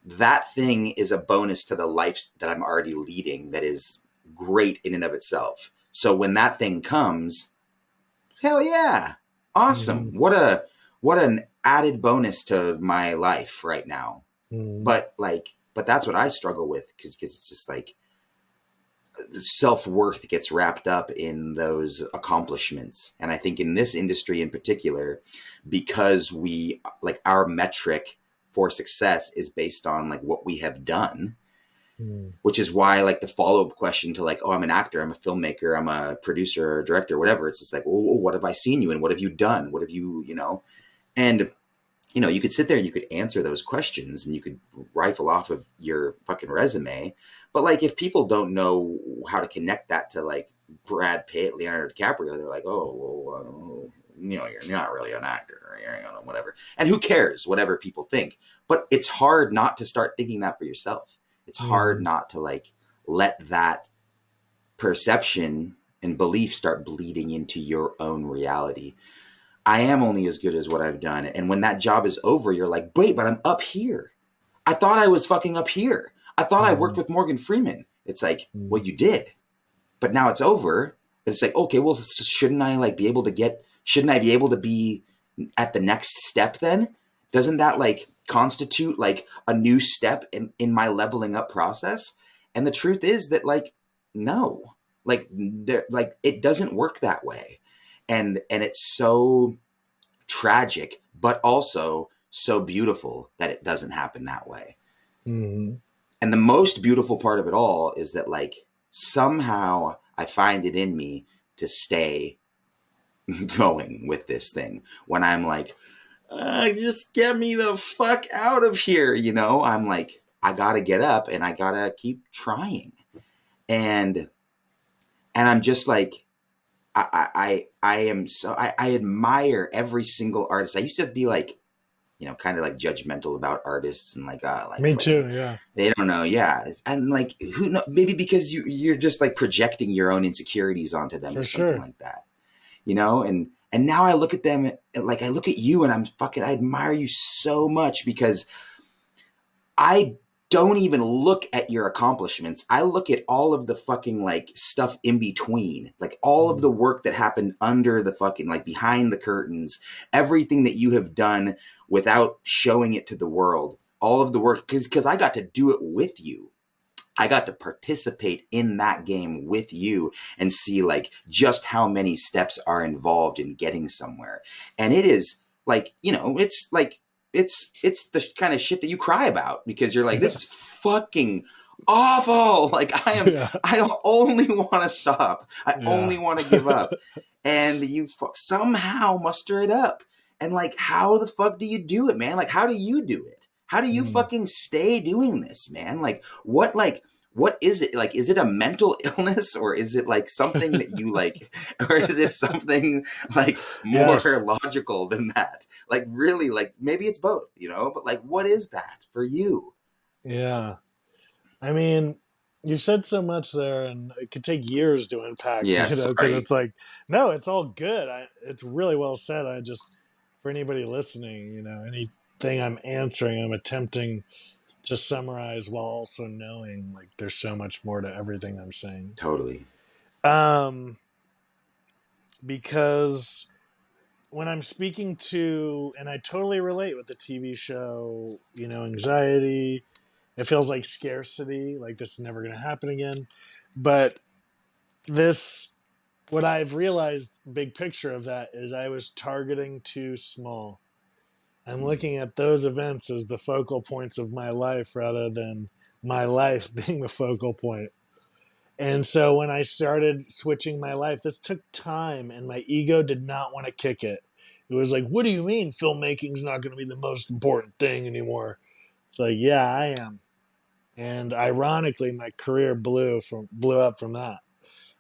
that thing is a bonus to the life that I'm already leading that is great in and of itself. So when that thing comes, hell yeah, awesome. What an added bonus to my life right now. But that's what I struggle with because it's just like self-worth gets wrapped up in those accomplishments. And I think in this industry in particular, because we like our metric for success is based on like what we have done, which is why like the follow-up question to like, oh, I'm an actor, I'm a filmmaker, I'm a producer or director, whatever. It's just like, well, what have I seen you in? What have you done? What have you, and you could sit there and you could answer those questions and you could rifle off of your fucking resume. But like, if people don't know how to connect that to like Brad Pitt, Leonardo DiCaprio, they're like, oh, well, you're not really an actor, or whatever. And who cares, whatever people think. But it's hard not to start thinking that for yourself. It's hard not to like let that perception and belief start bleeding into your own reality. I am only as good as what I've done. And when that job is over, you're like, wait, but I'm up here. I thought I was fucking up here. I thought I worked with Morgan Freeman. It's like, well, you did. But now it's over. But it's like, okay, well, shouldn't I be able to be at the next step then? Doesn't that like constitute like a new step in my leveling up process? And the truth is that like, no, it doesn't work that way. And it's so tragic, but also so beautiful that it doesn't happen that way. And the most beautiful part of it all is that like somehow I find it in me to stay going with this thing when I'm like, just get me the fuck out of here. I'm like, I gotta get up and I gotta keep trying. And I'm just like, I admire every single artist. I used to be like, kind of like judgmental about artists and like me too. Yeah. They don't know. Yeah. And like, who know, maybe because you're just like projecting your own insecurities onto them or something like that, and now I look at them, like I look at you and I admire you so much because I don't even look at your accomplishments. I look at all of the fucking like stuff in between, like all of the work that happened under the fucking, like behind the curtains, everything that you have done without showing it to the world, all of the work, because I got to do it with you. I got to participate in that game with you and see like just how many steps are involved in getting somewhere. And it is like, it's like, it's the kind of shit that you cry about because you're like, this is fucking awful. Like I only want to stop. I only want to give up. And you somehow muster it up. And like, how the fuck do you do it, man? Like, how do you do it? How do you fucking stay doing this, man? Like, what is it? Like, is it a mental illness or is it like something that you like, or is it something like more logical than that? Like, really, like maybe it's both, but like, what is that for you? Yeah. I mean, you said so much there and it could take years to unpack, because it's like, no, it's all good. It's really well said. I just, for anybody listening, anything I'm answering, I'm attempting to summarize while also knowing like there's so much more to everything I'm saying. Totally. Because when I'm speaking to, and I totally relate with the TV show, anxiety, it feels like scarcity, like this is never going to happen again. But what I've realized, big picture of that, is I was targeting too small. I'm looking at those events as the focal points of my life rather than my life being the focal point. And so when I started switching my life, this took time, and my ego did not want to kick it. It was like, what do you mean filmmaking's not going to be the most important thing anymore? It's like, yeah, I am. And ironically, my career blew up from that.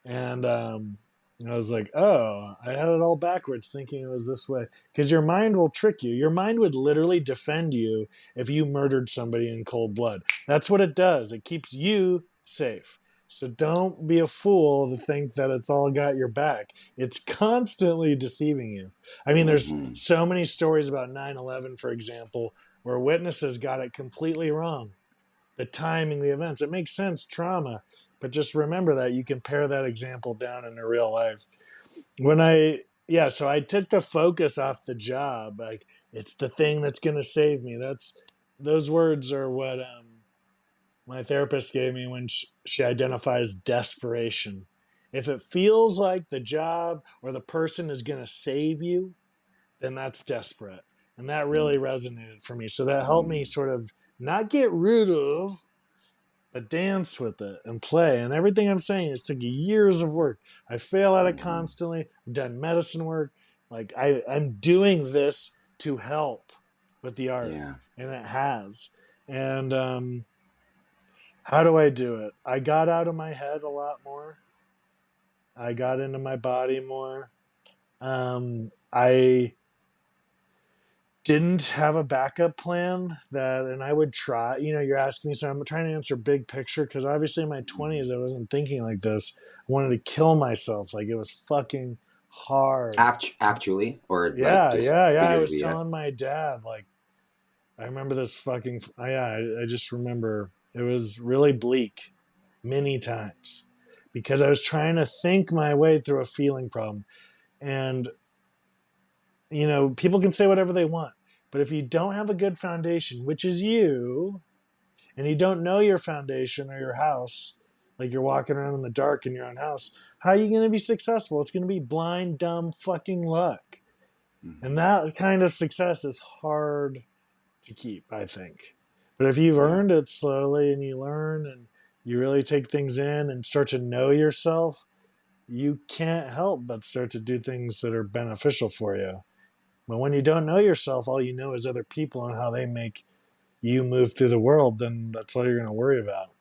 And I was like, oh, I had it all backwards, thinking it was this way. Because your mind will trick you. Your mind would literally defend you if you murdered somebody in cold blood. That's what it does. It keeps you safe. So don't be a fool to think that it's all got your back. It's constantly deceiving you. I mean, there's Mm-hmm. so many stories about 9/11, for example, where witnesses got it completely wrong. The timing, the events. It makes sense, trauma. But just remember that you can pare that example down into real life. So I took the focus off the job. Like, it's the thing that's going to save me. Those words are what my therapist gave me when she identifies desperation. If it feels like the job or the person is going to save you, then that's desperate. And that really resonated for me. So that helped me Mm-hmm. sort of not get rid of, but dance with it and play. And everything I'm saying is took years of work. I fail at it Mm-hmm. constantly. I've done medicine work. Like I'm doing this to help with the art, Yeah. and it has. And how do I do it? I got out of my head a lot more. I got into my body more. I didn't have a backup plan and I would try, you're asking me, so I'm trying to answer big picture, because obviously in my 20s I wasn't thinking like this. I wanted to kill myself. Like, it was fucking hard. Actually, or like Yeah, just yeah, yeah. I was figuratively, yeah. telling my dad, like, I remember this fucking, yeah, I just remember it was really bleak many times, because I was trying to think my way through a feeling problem. And people can say whatever they want, but if you don't have a good foundation, which is you, and you don't know your foundation or your house, like you're walking around in the dark in your own house, how are you going to be successful? It's going to be blind, dumb fucking luck. And Mm-hmm. that kind of success is hard to keep, I think. But if you've Yeah. earned it slowly and you learn and you really take things in and start to know yourself, you can't help but start to do things that are beneficial for you. But when you don't know yourself, all you know is other people and how they make you move through the world, then that's all you're going to worry about.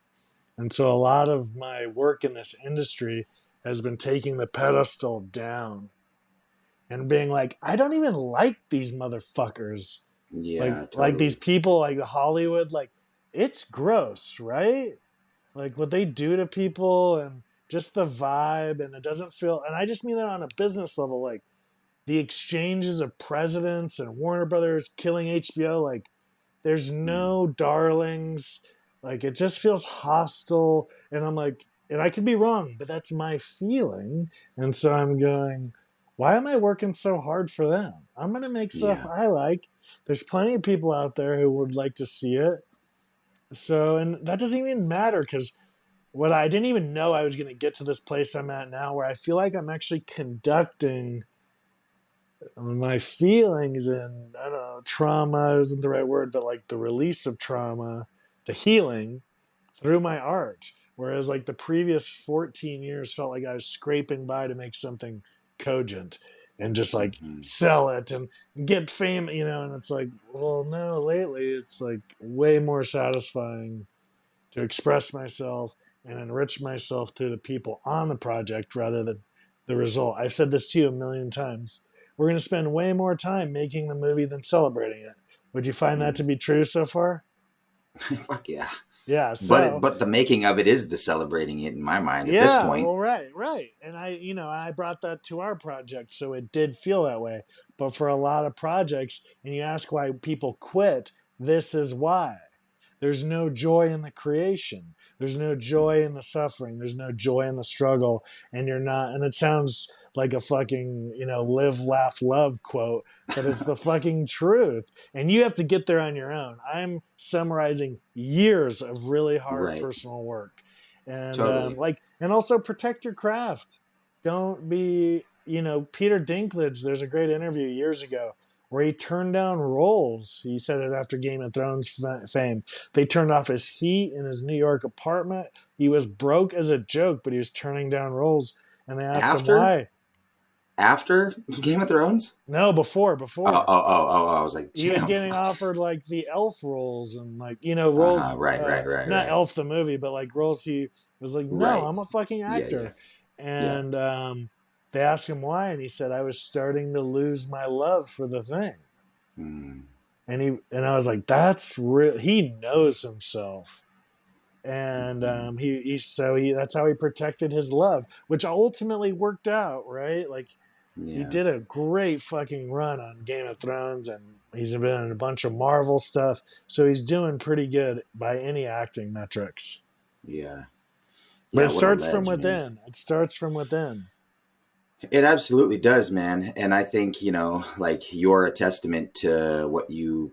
And so a lot of my work in this industry has been taking the pedestal down and being like, I don't even like these motherfuckers. Like Yeah, like these totally. people, like the Hollywood, like, it's gross, right? Like what they do to people and just the vibe, and it doesn't feel, and I just mean that on a business level, like the exchanges of presidents and Warner Brothers killing HBO, like, there's Mm. no darlings. Like, it just feels hostile. And I'm like, and I could be wrong, but that's my feeling. And so I'm going, why am I working so hard for them? I'm going to make stuff Yeah. I like. There's plenty of people out there who would like to see it. So, and that doesn't even matter, because what I didn't even know I was going to get to this place I'm at now, where I feel like I'm actually conducting my feelings, and I don't know, trauma isn't the right word, but like the release of trauma, the healing through my art. Whereas like the previous 14 years felt like I was scraping by to make something cogent and just like Mm-hmm. sell it and get fame, and it's like, well, no, lately it's like way more satisfying to express myself and enrich myself through the people on the project rather than the result. I've said this to you a million times. We're going to spend way more time making the movie than celebrating it. Would you find that Mm. to be true so far? Fuck yeah. Yeah. But So, but the making of it is the celebrating it in my mind at this yeah. point. Well, right, right. And I brought that to our project, so it did feel that way. But for a lot of projects, and you ask why people quit, this is why. There's no joy in the creation. There's no joy in the suffering. There's no joy in the struggle. And you're not, and it sounds like a fucking, live, laugh, love quote, but it's the fucking truth. And you have to get there on your own. I'm summarizing years of really hard Right. personal work. And Totally. and also protect your craft. Don't be, Peter Dinklage, there's a great interview years ago where he turned down roles. He said it after Game of Thrones fame. They turned off his heat in his New York apartment. He was broke as a joke, but he was turning down roles. And they asked him After why. after Game of Thrones? No, before, Oh, before. I was like, He was damn. getting offered like the elf roles and like, roles, not Right. elf the movie, but like roles he was like, no, Right. I'm a fucking Yeah. actor. Yeah. And they asked him why, and he said, I was starting to lose my love for the thing. Mm, And I was like, that's real. He knows himself. And mm, that's how he protected his love, which ultimately worked out, right? Like he yeah. did a great fucking run on Game of Thrones, and he's been in a bunch of Marvel stuff, so he's doing pretty good by any acting metrics. Yeah. But Yeah. it What a starts from ledge, man. within. It starts from within. It absolutely does, man. And I think, like you're a testament to what you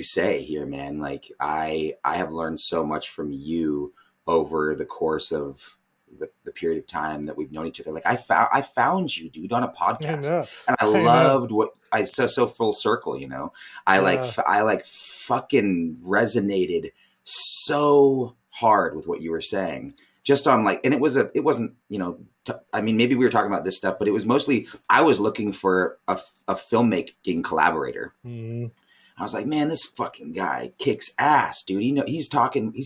say here, man. Like I have learned so much from you over the course of the period of time that we've known each other. Like I found you, dude, on a I podcast. know. And I I know. loved what I so full circle. I like fucking resonated so hard with what you were saying. Just on like, and it wasn't, I mean, maybe we were talking about this stuff, but it was mostly I was looking for a filmmaking collaborator. Mm. I was like, man, this fucking guy kicks ass, dude. He's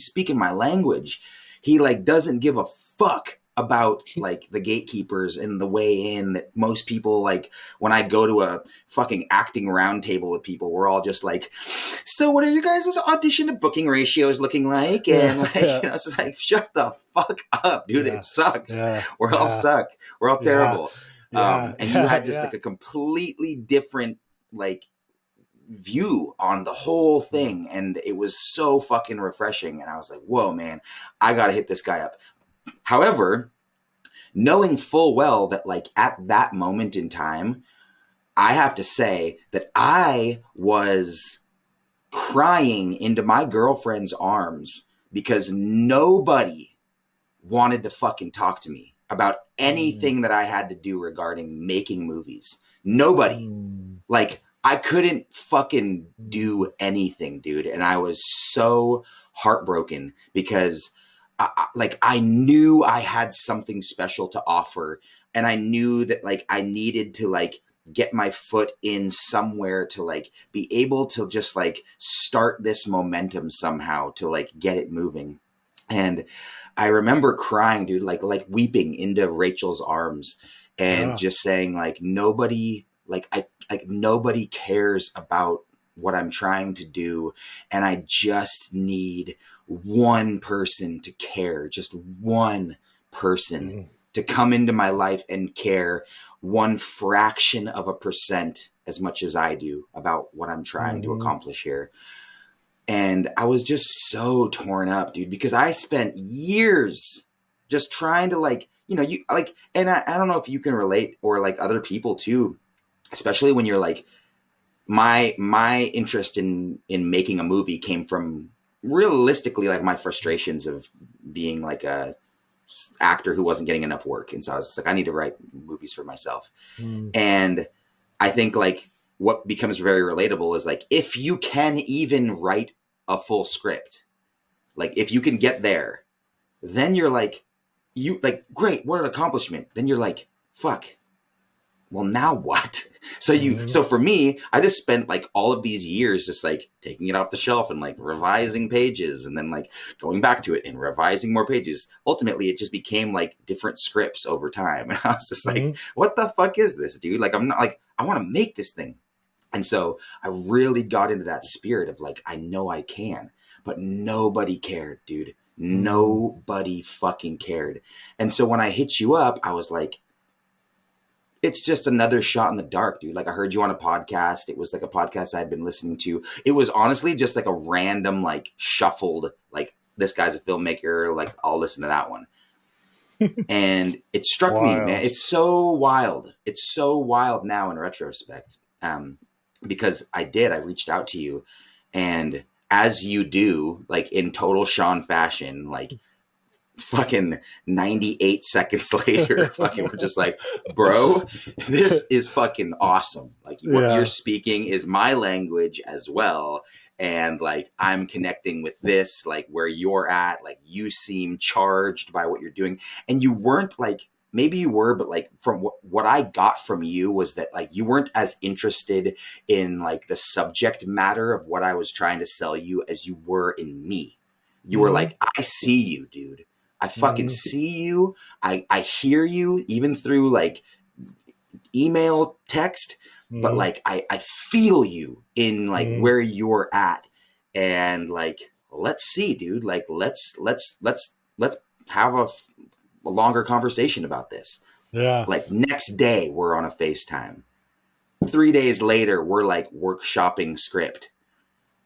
speaking my language. He like doesn't give a fuck about like the gatekeepers and the way in that most people like when I go to a fucking acting roundtable with people, we're all just like, so what are you guys' audition to booking ratios looking like? And like, Yeah. it's just like, shut the fuck up, dude. Yeah. It sucks. Yeah. We're all suck. We're all Yeah. terrible. Yeah. And you Yeah. had just like a completely different like view on the whole thing, and it was so fucking refreshing. And I was like, whoa, man, I gotta hit this guy up. However, knowing full well that like at that moment in time, I have to say that I was crying into my girlfriend's arms because nobody wanted to fucking talk to me about anything that I had to do regarding making movies. Nobody. Like, I couldn't fucking do anything, dude. And I was so heartbroken because I knew I had something special to offer. And I knew that like I needed to like get my foot in somewhere to like be able to just like start this momentum somehow to like get it moving. And I remember crying, dude, like weeping into Rachel's arms and just saying like nobody cares about what I'm trying to do. And I just need one person to care, just one person to come into my life and care 1% as much as I do about what I'm trying to accomplish here. And I was just so torn up, dude, because I spent years just trying to like, you like, and I don't know if you can relate or like other people too, especially when you're like, my interest in making a movie came from realistically like my frustrations of being like a actor who wasn't getting enough work. And so I was like, I need to write movies for myself. And I think like what becomes very relatable is like, if you can even write a full script, like if you can get there, then you're like, great, what an accomplishment. Then you're like, fuck, well, now what? So for me, I just spent like all of these years just like taking it off the shelf and like revising pages and then like going back to it and revising more pages. Ultimately, it just became like different scripts over time. And I was just like, what the fuck is this, dude? Like, I'm not like, I want to make this thing. And so I really got into that spirit of like, I know I can, but nobody cared, dude. Nobody fucking cared. And so when I hit you up, I was like, it's just another shot in the dark, dude. Like I heard you on a podcast. It was like a podcast I had been listening to. It was honestly just like a random, like shuffled, like this guy's a filmmaker. Like I'll listen to that one. And it struck me, man. It's so wild. It's so wild now in retrospect. Because I reached out to you, and as you do, like in total Sean fashion, like fucking 98 seconds later, fucking we're just like, bro, this is fucking awesome. Like what you're Yeah. speaking is my language as well. And like, I'm connecting with this, like where you're at, like you seem charged by what you're doing. And you weren't like, maybe you were, but like from what I got from you was that like you weren't as interested in like the subject matter of what I was trying to sell you as you were in me. You were Mm-hmm. like, I see you, dude. I fucking Mm-hmm. see you. I hear you even through like email, text, but Mm-hmm. like I feel you in like Mm-hmm. where you're at. And like, let's see, dude. Like let's have a longer conversation about this. Yeah. Like next day we're on a FaceTime. 3 days later, we're like workshopping script.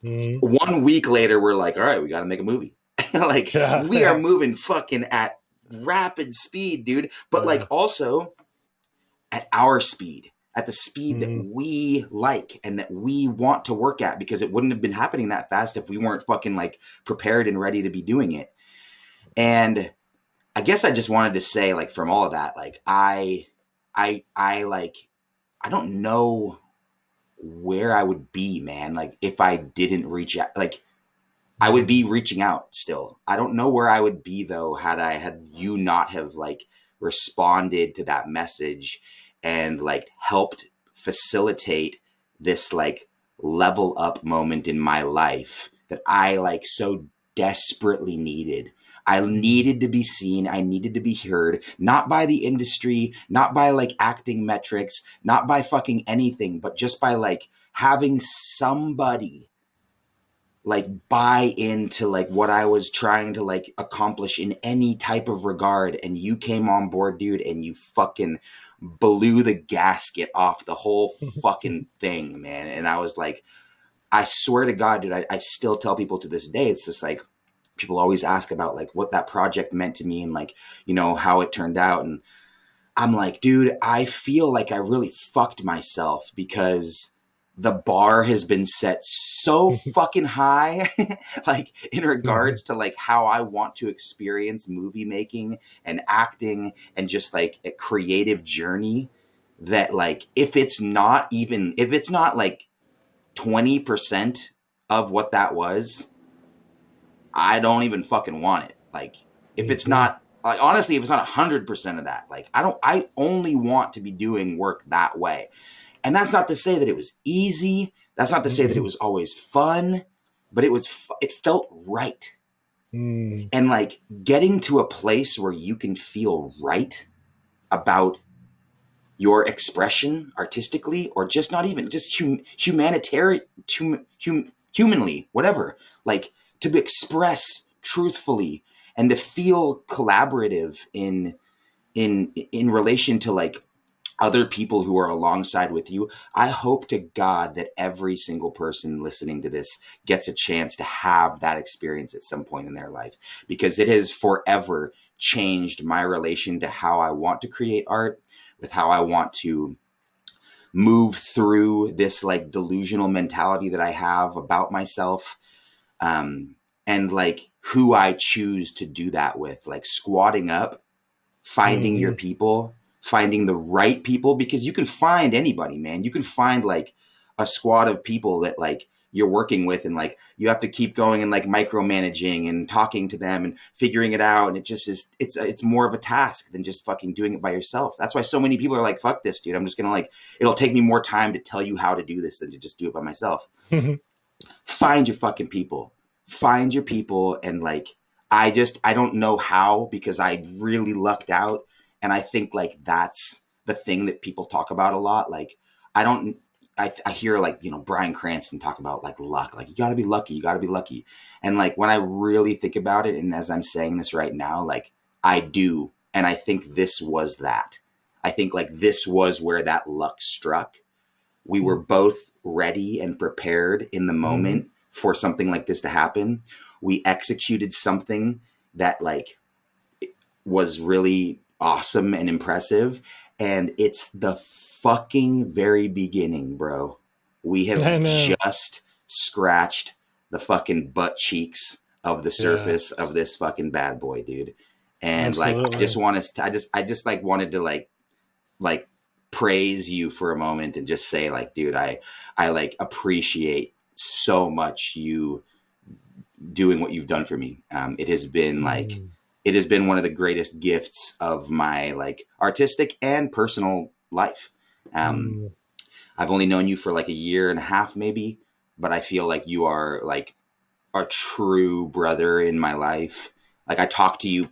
Mm-hmm. 1 week later, we're like, all right, we got to make a movie. Like Yeah. we are Yeah. moving fucking at rapid speed, dude. But like Yeah. also at our speed, at the speed that Mm-hmm. we like and that we want to work at, because it wouldn't have been happening that fast if we weren't fucking like prepared and ready to be doing it. And I guess I just wanted to say, like, from all of that, like, I like, I don't know where I would be, man. Like, if I didn't reach out, like, I would be reaching out still. I don't know where I would be though had you not have like responded to that message and like helped facilitate this like level up moment in my life that I like so desperately needed. I Mm-hmm. needed to be seen. I needed to be heard, not by the industry, not by like acting metrics, not by fucking anything, but just by like having somebody like buy into like what I was trying to like accomplish in any type of regard. And you came on board, dude, and you fucking blew the gasket off the whole fucking thing, man. And I was like, I swear to God, dude, I still tell people to this day, it's just like, people always ask about like what that project meant to me and like, you know, how it turned out. And I'm like, dude, I feel like I really fucked myself because the bar has been set so fucking high, like in regards to like how I want to experience movie making and acting and just like a creative journey, that like if it's not like 20% of what that was, I don't even fucking want it. Like, if it's Mm-hmm. not, like, honestly, if it's not 100% of that, like, I only want to be doing work that way. And that's not to say that it was easy. That's not to say that it was always fun, but it felt right. Mm-hmm. And like getting to a place where you can feel right about your expression artistically, or just not even just humanitarian, humanly, whatever, like to express truthfully and to feel collaborative in relation to like other people who are alongside with you. I hope to God that every single person listening to this gets a chance to have that experience at some point in their life, because it has forever changed my relation to how I want to create art, with how I want to move through this like delusional mentality that I have about myself. And like who I choose to do that with, like squatting up, finding your Mm-hmm. people, finding the right people, because you can find anybody, man. You can find like a squad of people that like you're working with, and like you have to keep going and like micromanaging and talking to them and figuring it out. And it just is, it's more of a task than just fucking doing it by yourself. That's why so many people are like, fuck this, dude. I'm just gonna like, it'll take me more time to tell you how to do this than to just do it by myself. Find your fucking people. Find your people. And like, I don't know how, because I really lucked out. And I think like that's the thing that people talk about a lot. Like, I don't, I hear like, you know, Bryan Cranston talk about like luck, like you gotta be lucky, you gotta be lucky. And like, when I really think about it, and as I'm saying this right now, like I do. And I think this was that. I think like this was where that luck struck. We were both ready and prepared in the Mm-hmm. moment for something like this to happen. We executed something that like was really awesome and impressive. And it's the fucking very beginning, bro. We I have know. just scratched the fucking butt cheeks of the Yeah. surface of this fucking bad boy, dude. And like I just Absolutely. want to I just like wanted to like praise you for a moment and just say like, dude, I like appreciate so much you doing what you've done for me. It has been like Mm, it has been one of the greatest gifts of my like artistic and personal life. um mm, I've only known you for like a year and a half maybe, but I feel like you are like a true brother in my life. Like I talk to you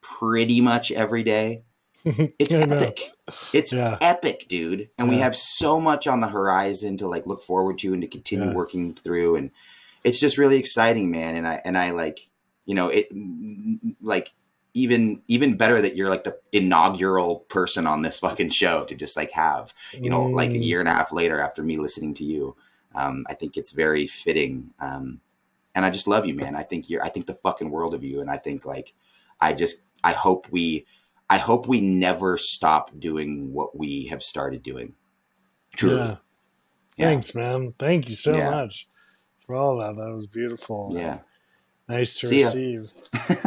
pretty much every day. It's I know. epic. It's Yeah. epic, dude. And we Yeah. have so much on the horizon to like look forward to and to continue Yeah. working through. And it's just really exciting, man. And I like, you know, it like even better that you're like the inaugural person on this fucking show to just like have, you know, like a Mm, year and a half later after me listening to you. I think it's very fitting. And I just love you, man. I think the fucking world of you. And I think like, I I hope we never stop doing what we have started doing. Truly. yeah. Yeah. Thanks, man. Thank you so Yeah. much for all that. That was beautiful and Yeah. nice to See ya. receive.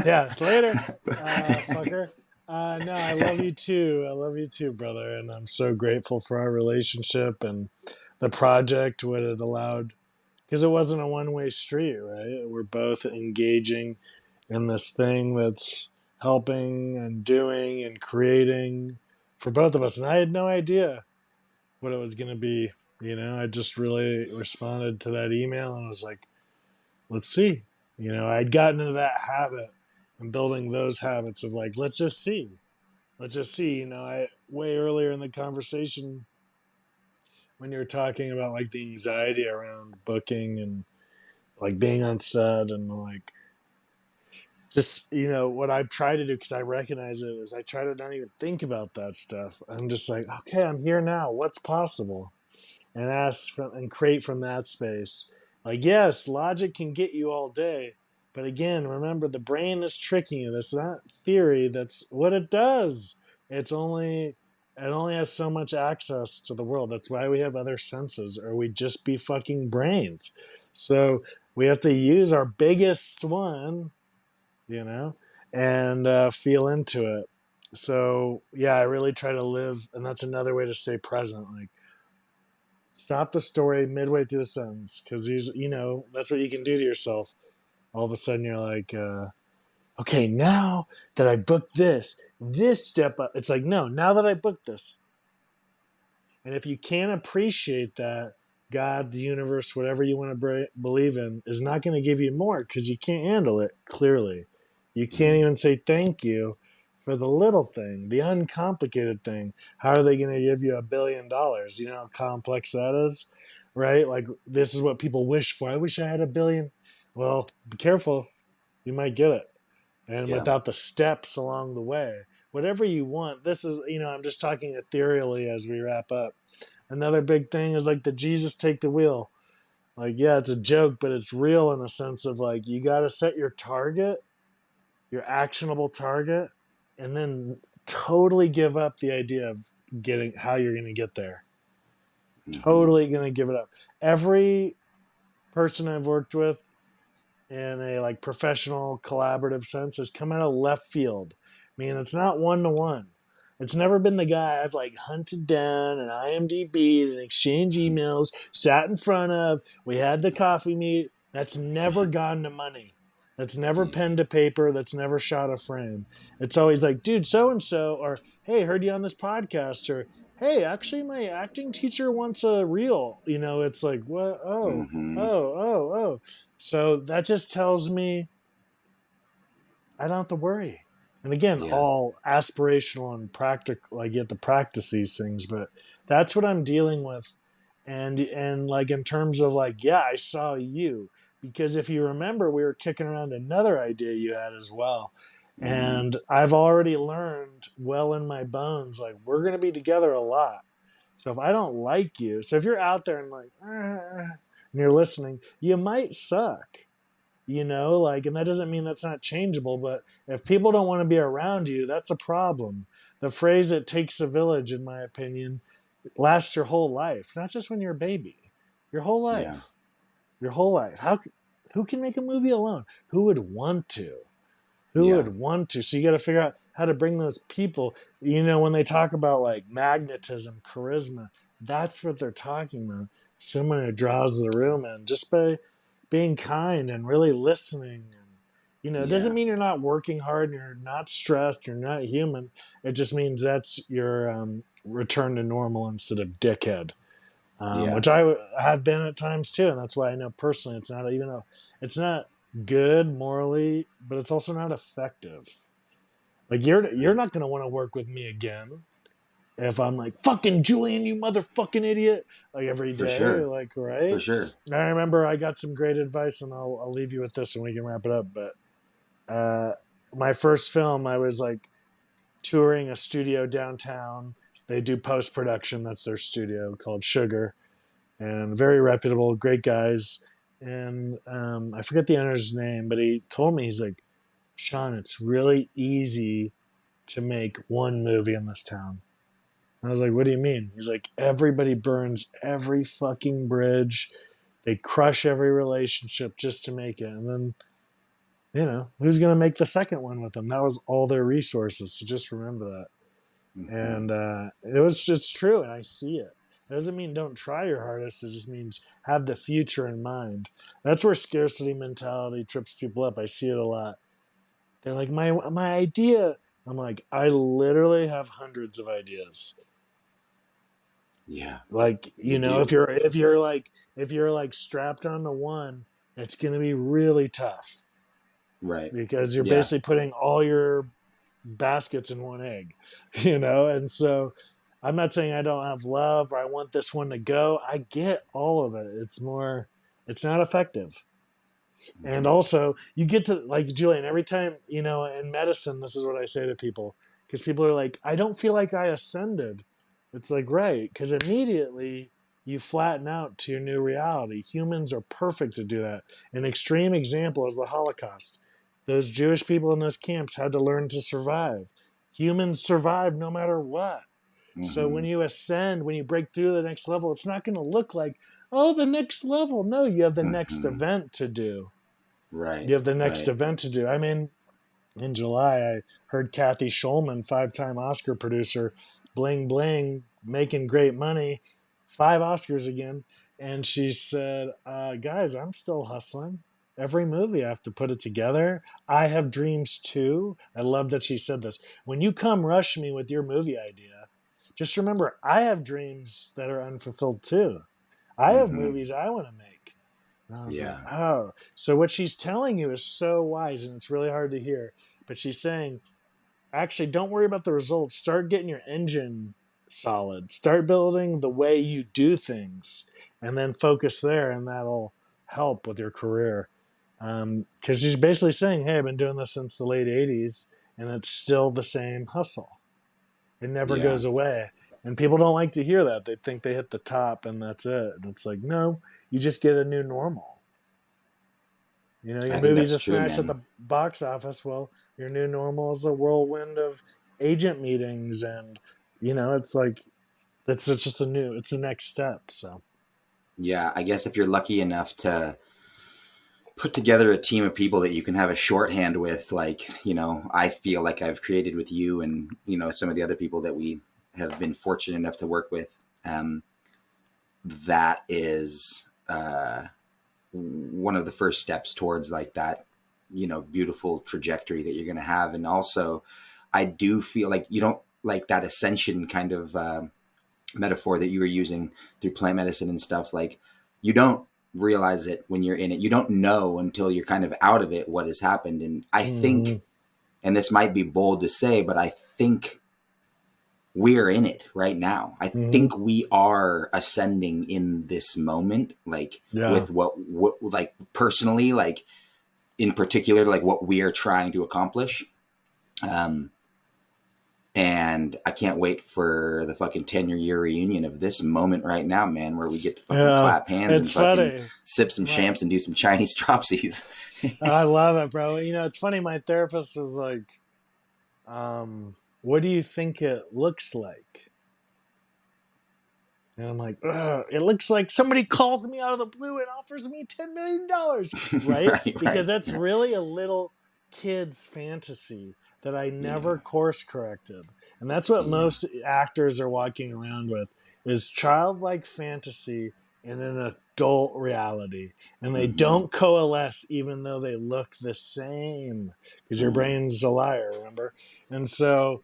Yeah. Later, fucker. No, I love you too. I love you too, brother. And I'm so grateful for our relationship and the project, what it allowed. Because it wasn't a one-way street, right? We're both engaging in this thing that's helping and doing and creating for both of us. And I had no idea what it was going to be. I just really responded to that email and was like, let's see. I'd gotten into that habit and building those habits of like, let's just see. Let's just see. I way earlier in the conversation when you were talking about like the anxiety around booking and like being on set and like just what I've tried to do because I recognize it is I try to not even think about that stuff. I'm just like, okay, I'm here now. What's possible? And ask from and create from that space. Like, yes, logic can get you all day, but again, remember the brain is tricking you. That's not theory. That's what it does. It only has so much access to the world. That's why we have other senses, or we'd just be fucking brains. So we have to use our biggest one, you know, and feel into it. So yeah, I really try to live, and that's another way to stay present. Like stop the story midway through the sentence because that's what you can do to yourself. All of a sudden, you're like, okay, now that I booked this step up, it's like, no, now that I booked this, and if you can't appreciate that, God, the universe, whatever you want to believe in, is not going to give you more because you can't handle it. Clearly, you can't Mm. even say thank you for the little thing, the uncomplicated thing. How are they going to give you $1 billion? You know how complex that is, right? Like this is what people wish for. I wish I had 1 billion. Well, be careful. You might get it, and Yeah. without the steps along the way. Whatever you want, this is, I'm just talking ethereally as we wrap up. Another big thing is like the Jesus take the wheel. Like, yeah, it's a joke, but it's real in a sense of like you got to set your target, your actionable target, and then totally give up the idea of getting how you're going to get there. Mm-hmm. Totally going to give it up. Every person I've worked with in a like professional collaborative sense has come out of left field. I mean, it's not one to one. It's never been the guy I've like hunted down and IMDb'd and exchanged emails, sat in front of. We had the coffee meet. That's never gone to money. That's never Yeah. pen to paper. That's never shot a frame. It's always like, dude, so and so, or hey, heard you on this podcast, or hey, actually, my acting teacher wants a reel. It's like, what? Oh, oh, Mm-hmm. oh. So that just tells me I don't have to worry. And again, Yeah. all aspirational and practical. I get to practice these things, but that's what I'm dealing with. And like in terms of like, yeah, I saw you because if you remember, we were kicking around another idea you had as well. Mm-hmm. And I've already learned well in my bones, like we're going to be together a lot. So if I don't like you, so if you're out there and like, and you're listening, you might suck, like, and that doesn't mean that's not changeable, but if people don't want to be around you, that's a problem. The phrase "it takes a village," in my opinion, lasts your whole life, not just when you're a baby, your whole Yeah. life. Who can make a movie alone? Who would want to? Who Yeah. would want to? So you got to figure out how to bring those people. When they talk about like magnetism, charisma, that's what they're talking about. Someone who draws the room in just by being kind and really listening. And, it doesn't Yeah. mean you're not working hard and you're not stressed, you're not human. It just means that's your return to normal instead of dickhead, Yeah. which I have been at times too. And that's why I know personally it's not good morally, but it's also not effective. Like you're Right. not going to want to work with me again if I'm like, fucking Julian, you motherfucking idiot, like every For day, sure. like, For right? sure. I remember I got some great advice, and I'll leave you with this, and we can wrap it up. But uh, my first film, I was like touring a studio downtown. They do post production. That's their studio called Sugar, and very reputable, great guys. And I forget the owner's name, but he told me, he's like, Sean, it's really easy to make one movie in this town. I was like, what do you mean? He's like, everybody burns every fucking bridge. They crush every relationship just to make it. And then, who's going to make the second one with them? That was all their resources. So just remember that. Hmm. And it's true. And I see it. It doesn't mean don't try your hardest. It just means have the future in mind. That's where scarcity mentality trips people up. I see it a lot. They're like, my idea. I'm like, I literally have hundreds of ideas. Yeah. Like, You if do. you're like strapped onto one, it's going to be really tough Right. because you're Yeah. basically putting all your baskets in one egg, and so I'm not saying I don't have love or I want this one to go. I get all of it. It's not effective. And Hmm. also, you get to, like, Julian, every time, in medicine, this is what I say to people, because people are like, I don't feel like I ascended. It's like, right, because immediately you flatten out to your new reality. Humans are perfect to do that. An extreme example is the Holocaust. Those Jewish people in those camps had to learn to survive. Humans survive no matter what. So when Hmm. you ascend, when you break through the next level, it's not going to look like, oh, the next level. No, you have the next Hmm. event to do. Right. You have the next Right. event to do. I mean, in July, I heard Kathy Schulman, 5-time Oscar producer, bling bling, making great money, 5 Oscars again. And she said, guys, I'm still hustling. Every movie, I have to put it together. I have dreams too. I love that she said this. When you come rush me with your movie idea, just remember, I have dreams that are unfulfilled too. I have Hmm. movies I want to make. And I was like, Yeah. oh. So what she's telling you is so wise, and it's really hard to hear. But she's saying, actually, don't worry about the results. Start getting your engine solid. Start building the way you do things, and then focus there, and that'll help with your career. Because she's basically saying, hey, I've been doing this since the late 80s, and it's still the same hustle. It never Yeah. goes away. And people don't like to hear that. They think they hit the top and that's it. And it's like, no, you just get a new normal. Your I think movie's that's a true, smash at man. the box office. Well, your new normal is a whirlwind of agent meetings, and it's like it's just it's the next step. So Yeah. I guess if you're lucky enough to put together a team of people that you can have a shorthand with, like, I feel like I've created with you and, some of the other people that we have been fortunate enough to work with. That is one of the first steps towards like that, beautiful trajectory that you're going to have. And also, I do feel like you don't like that ascension kind of metaphor that you were using through plant medicine and stuff. Like, you don't realize it when you're in it. You don't know until you're kind of out of it what has happened. And I mm-hmm. think, and this might be bold to say, but I think we're in it right now. I Mm-hmm. think we are ascending in this moment, like Yeah, with what like personally, like in particular, like what we are trying to accomplish. Um, and I can't wait for the fucking 10-year reunion of this moment right now, man, where we get to fucking yeah, clap hands and it's fucking funny. sip some My, champs and do some Chinese dropsies. I love it, bro. It's funny. My therapist was like, "What do you think it looks like?" And I'm like, ugh, it looks like somebody calls me out of the blue and offers me $10 million, right? Right, Because right. that's really a little. kid's fantasy that I never course corrected. And that's what most actors are walking around with, is childlike fantasy in an adult reality. And they don't coalesce even though they look the same, because your brain's a liar, remember? And so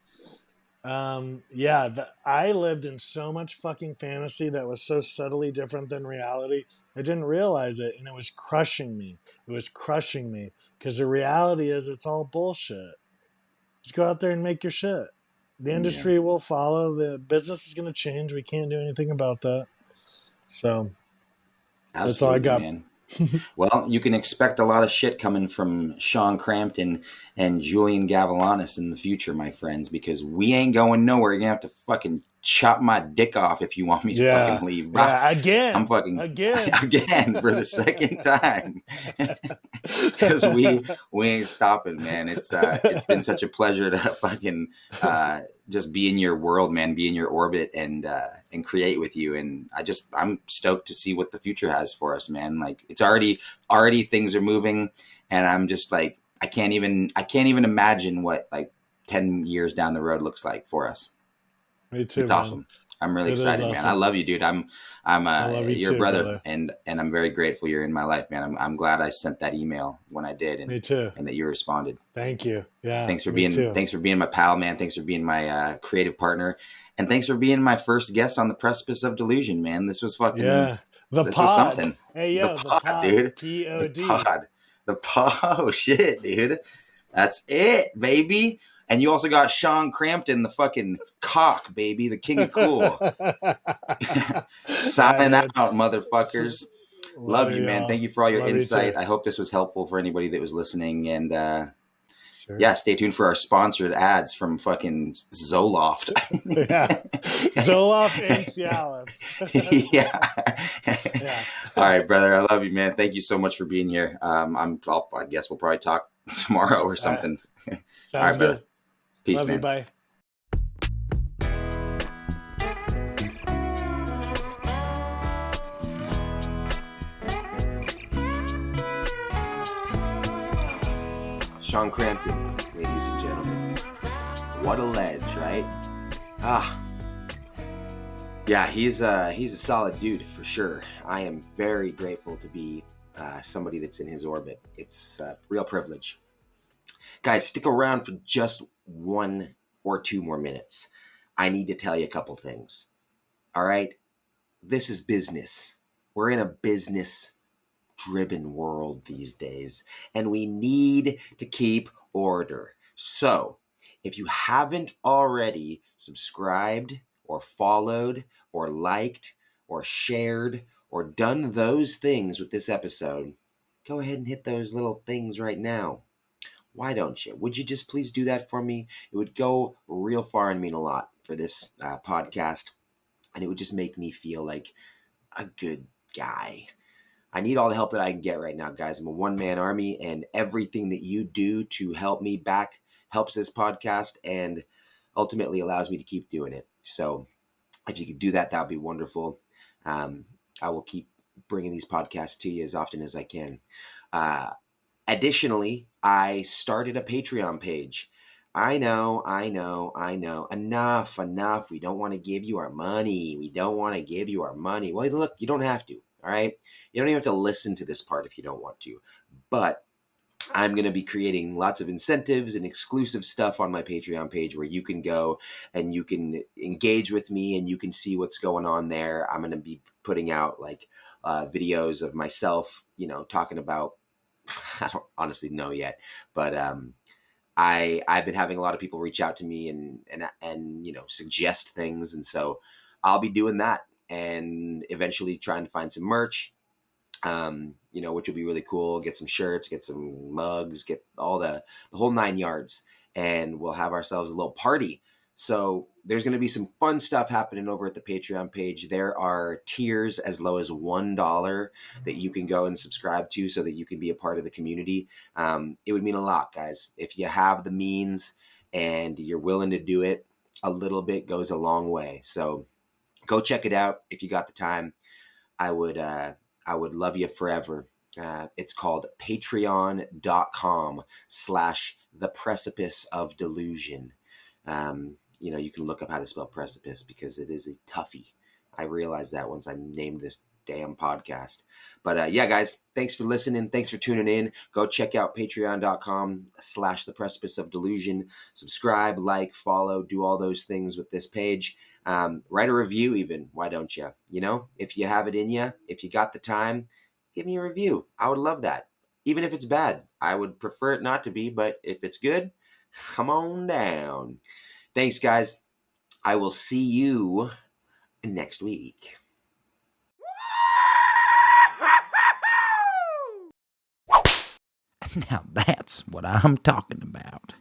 I lived in so much fucking fantasy that was so subtly different than reality. I didn't realize it, and it was crushing me. It was crushing me, because the reality is it's all bullshit. Just go out there and make your shit. The industry will follow. The business is going to change. We can't do anything about that. So that's all I got. Man. Well, you can expect a lot of shit coming from Sean Crampton and Julian Gavilanis in the future, my friends, because we ain't going nowhere. You're going to have to fucking chop my dick off if you want me to fucking leave. Yeah, again. I'm fucking again for the second time. Because we ain't stopping, man. It's been such a pleasure to fucking just be in your world, man, be in your orbit and create with you. And I'm stoked to see what the future has for us, man. Like, it's already things are moving, and I'm just like, I can't even imagine what like 10 years down the road looks like for us. Me too. It's man. Awesome. I'm really excited, man. I love you, dude. I'm your brother, and I'm very grateful you're in my life, man. I'm glad I sent that email when I did, and me too, and that you responded. Thank you. Yeah. Thanks for being my pal, man. Thanks for being my creative partner, and thanks for being my first guest on the Precipice of Delusion, man. This was fucking the this pod. Was something. Hey, yo, the pod, dude. POD. The pod. Oh shit, dude. That's it, baby. And you also got Sean Crampton, the fucking cock, baby, the king of cool. Signing out, motherfuckers. Love you, man. Thank you for all your insight. I hope this was helpful for anybody that was listening. And stay tuned for our sponsored ads from fucking Zoloft. Zoloft and Cialis. All right, brother. I love you, man. Thank you so much for being here. I guess we'll probably talk tomorrow or something. Sounds all right, good. Brother. Peace, love man. You, bye. Sean Crampton, ladies and gentlemen. What a ledge, right? Yeah, he's a solid dude for sure. I am very grateful to be somebody that's in his orbit. It's a real privilege. Guys, stick around for just 1 or 2 more minutes. I need to tell you a couple things. All right? This is business. We're in a business-driven world these days, and we need to keep order. So, if you haven't already subscribed or followed or liked or shared or done those things with this episode, go ahead and hit those little things right now. Why don't you? Would you just please do that for me? It would go real far and mean a lot for this podcast, and it would just make me feel like a good guy. I need all the help that I can get right now, guys. I'm a one-man army, and everything that you do to help me back helps this podcast and ultimately allows me to keep doing it. So if you could do that, that would be wonderful. I will keep bringing these podcasts to you as often as I can. Additionally, I started a Patreon page. I know. Enough. We don't want to give you our money. Well, look, you don't have to, all right? You don't even have to listen to this part if you don't want to. But I'm going to be creating lots of incentives and exclusive stuff on my Patreon page where you can go and you can engage with me and you can see what's going on there. I'm going to be putting out like videos of myself, talking about, I don't honestly know yet, but I've been having a lot of people reach out to me and suggest things, and so I'll be doing that and eventually trying to find some merch, which will be really cool. Get some shirts, get some mugs, get all the whole 9 yards, and we'll have ourselves a little party. So there's going to be some fun stuff happening over at the Patreon page. There are tiers as low as $1 that you can go and subscribe to so that you can be a part of the community. It would mean a lot, guys. If you have the means and you're willing to do it, a little bit goes a long way. So go check it out if you got the time. I would love you forever It's called patreon.com/the Precipice of Delusion. You can look up how to spell precipice because it is a toughie. I realized that once I named this damn podcast. But yeah, guys, thanks for listening. Thanks for tuning in. Go check out patreon.com/the Precipice of Delusion. Subscribe, like, follow, do all those things with this page. Write a review even. Why don't you? If you have it in you, if you got the time, give me a review. I would love that. Even if it's bad, I would prefer it not to be, but if it's good, come on down. Thanks, guys. I will see you next week. Now that's what I'm talking about.